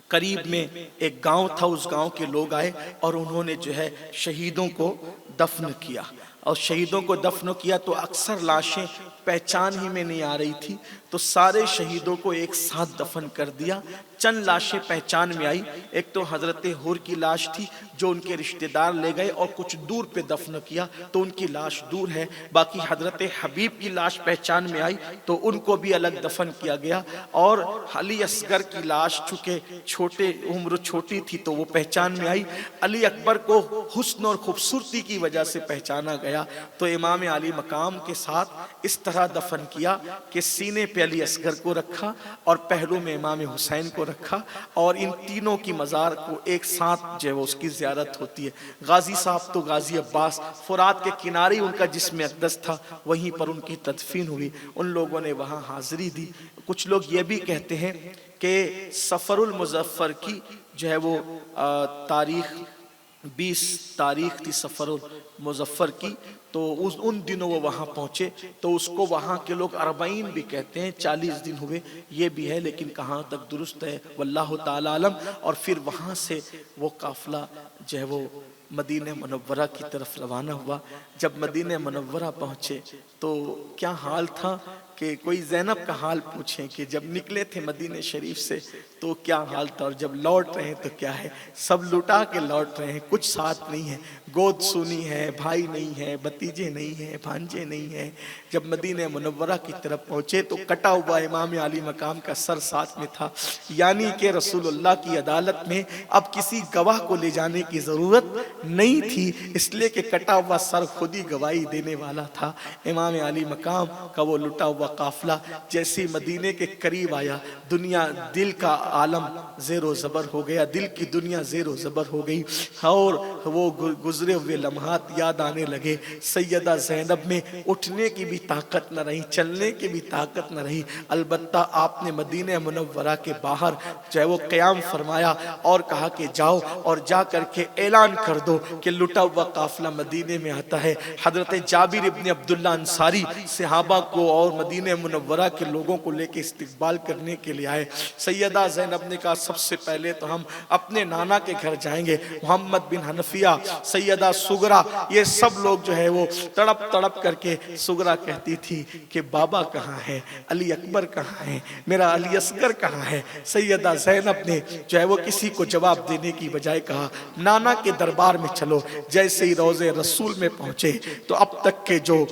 قریب میں ایک گاؤں تھا، اس گاؤں کے لوگ آئے اور انہوں نے جو ہے شہیدوں کو دفن کیا، اور شہیدوں کو دفن کیا تو اکثر لاشیں پہچان ہی میں نہیں آ رہی تھی، تو سارے شہیدوں کو ایک ساتھ دفن کر دیا۔ چند لاشیں پہچان میں آئی، ایک تو حضرت حر کی لاش تھی جو ان کے رشتہ دار لے گئے اور کچھ دور پہ دفن کیا تو ان کی لاش دور ہے، باقی حضرت حبیب کی لاش پہچان میں آئی تو ان کو بھی الگ دفن کیا گیا، اور علی اصغر کی لاش چونکہ چھوٹے عمر چھوٹی تھی تو وہ پہچان میں آئی، علی اکبر کو حسن اور خوبصورتی کی وجہ سے پہچانا گیا، تو امام علی مقام کے ساتھ اس طرح دفن کیا کہ سینے پہ علی اصغر کو رکھا اور پہلو میں امام حسین کو رکھا، اور ان تینوں کی مزار کو ایک ساتھ جو ہے اس کی زیارت ہوتی ہے۔ غازی صاحب تو غازی عباس فرات کے کنارے ان کا جسم اقدس تھا، وہیں پر ان کی تدفین ہوئی، ان لوگوں نے وہاں حاضری دی۔ کچھ لوگ یہ بھی کہتے ہیں کہ سفر المظفر کی جو ہے وہ تاریخ 20 تاریخ تھی سفر المظفر کی، تو ان دنوں وہ وہاں پہنچے تو اس کو وہاں کے لوگ 40 بھی کہتے ہیں، 40 دن ہوئے، یہ بھی ہے، لیکن کہاں تک درست ہے واللہ تعالی عالم۔ اور پھر وہاں سے وہ قافلہ جو ہے وہ مدینہ منورہ کی طرف روانہ ہوا۔ جب مدینہ منورہ پہنچے تو کیا حال تھا کہ کوئی زینب کا حال پوچھیں کہ جب نکلے تھے مدینہ شریف سے تو کیا حال تھا، اور جب لوٹ رہے ہیں تو کیا ہے، سب لٹا کے لوٹ رہے ہیں، کچھ ساتھ نہیں ہے، گود سونی ہے، بھائی نہیں ہے، بھتیجے نہیں ہیں، بھانجے نہیں ہیں۔ جب مدینہ منورہ کی طرف پہنچے تو کٹا ہوا امام علی مقام کا سر ساتھ میں تھا، یعنی کہ رسول اللہ کی عدالت میں اب کسی گواہ کو لے جانے کی ضرورت نہیں تھی، اس لیے کہ کٹا ہوا سر خود ہی گواہی دینے والا تھا۔ امام علی مقام کا وہ لٹا ہوا قافلہ جیسے مدینے کے قریب آیا، دنیا دل کا عالم زیر و زبر ہو گیا، دل کی دنیا زیر و زبر ہو گئی، اور وہ گزرے ہوئے لمحات یاد آنے لگے۔ سیدہ زینب میں اٹھنے کی بھی طاقت نہ رہی، چلنے کی بھی طاقت نہ رہی، البتہ آپ نے مدینہ منورہ کے باہر جو ہے وہ قیام فرمایا اور کہا کہ جاؤ اور جا کر کے اعلان کر دو کہ لٹا ہوا قافلہ مدینے میں آتا ہے۔ حضرت جابر ابن عبداللہ انصاری صحابہ کو اور مدینہ منورہ کے لوگوں کو لے کے استقبال کرنے کے لیے آئے۔ سیدہ زینب نے کہا سب سے پہلے تو ہم اپنے نانا کے گھر جائیں گے، محمد بن حنفیہ، سیدہ سغرا، یہ سب لوگ جو ہے وہ تڑپ تڑپ کر کے، سغرا کہتی تھی کہ بابا کہاں ہے، علی اکبر کہاں ہے، میرا علی اصغر کہاں ہے۔ سیدہ زینب نے جو ہے وہ کسی کو جواب دینے کی بجائے کہا نانا کے دربار میں چلو۔ جیسے ہی روضے رسول میں پہنچے تو اب تک کے جو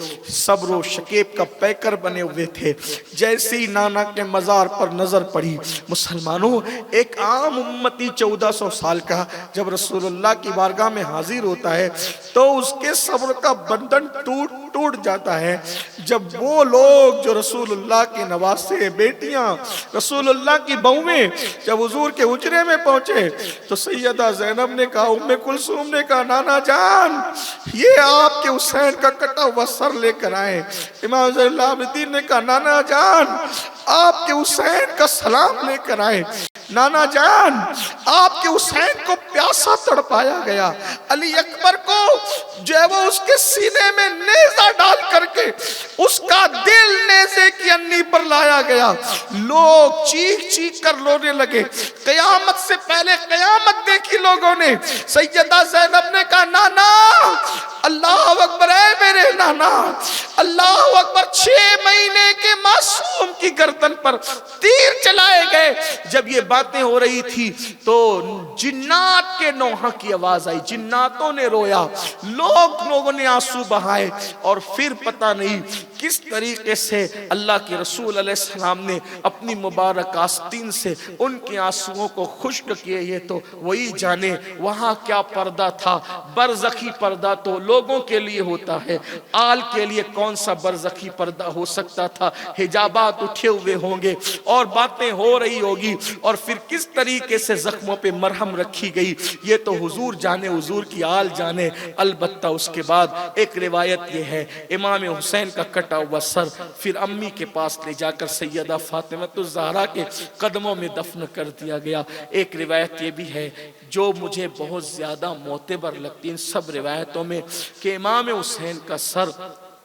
صبر و شکیب کا پیکر بنے ہوئے تھے، جیسے ہی نانا کے مزار پر نظر پڑی، مسلمانوں ایک عام امتی 1400 سال کا جب رسول اللہ کی بارگاہ میں حاضر ہوتا ہے تو اس کے صبر کا بندھن ٹوٹ ٹوٹ جاتا ہے جب وہ لوگ جو رسول اللہ کے نواسے بیٹیاں رسول اللہ کی بہویں جب حضور کے حجرے میں پہنچے تو سیدہ زینب نے کہا ام کلثوم نے کہا نانا جان یہ آپ کے حسین کا کٹا ہوا سر لے کر آئے. امام زین العابدین نے کہا نانا جان آپ کے حسین کا سلام لے کر آئے. نانا جان آپ کے حسین کو پیاسا تڑپایا گیا. علی اکبر کو جو ہے وہ اس کے سینے میں نیزہ ڈال کر کے اس کا دل نیزے کی انی پر لایا گیا. لوگ چیخ چیخ کر رونے لگے. قیامت سے پہلے قیامت دیکھی لوگوں نے. سیدہ زینب نے کہا نانا اللہ اکبر اے میرے نانا اللہ اکبر. 6 مہینے کے معصوم کی گردن پر تیر چلائے گئے. جب یہ باتیں ہو رہی تھی تو جنات کے نوحہ کی آواز آئی. جناتوں نے رویا, لوگوں نے آنسو بہائے. اور پھر پتہ نہیں کس طریقے سے اللہ کے رسول علیہ السلام نے اپنی مبارک آستین سے ان کے آنسوؤں کو خشک کیے. یہ تو وہی جانے وہاں کیا پردہ تھا. برزخی پردہ تو لوگوں کے لیے ہوتا ہے, آل کے لیے کون سا برزخی پردہ ہو سکتا تھا. حجابات اٹھے ہوئے ہوں گے اور باتیں ہو رہی ہوگی, اور پھر کس طریقے سے زخموں پہ مرہم رکھی گئی یہ تو حضور جانے, حضور کی آل جانے. البتہ اس کے بعد ایک روایت یہ ہے امام حسین کا کٹا ہوا سر پھر امی کے پاس لے جا کر سیدہ فاطمہ الزہرا کے قدموں میں دفن کر دیا گیا. ایک روایت یہ بھی ہے جو مجھے بہت زیادہ معتبر لگتی ان سب روایتوں میں کہ امام حسین کا سر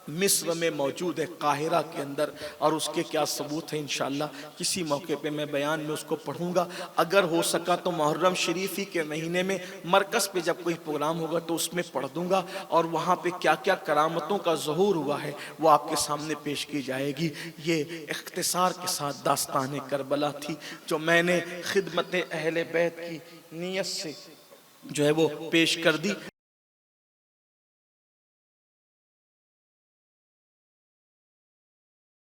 مصر میں موجود ہے, قاہرہ کے اندر, اور اس کے کیا ثبوت ہے انشاءاللہ کسی موقع پہ میں بیان میں اس کو پڑھوں گا. اگر ہو سکا تو محرم شریفی کے مہینے میں مرکز پہ جب کوئی پروگرام ہوگا تو اس میں پڑھ دوں گا, اور وہاں پہ کیا کیا کرامتوں کا ظہور ہوا ہے وہ آپ کے سامنے پیش کی جائے گی. یہ اختصار کے ساتھ داستان کربلا تھی جو میں نے خدمت اہل بیت کی نیت سے جو ہے وہ پیش کر دی.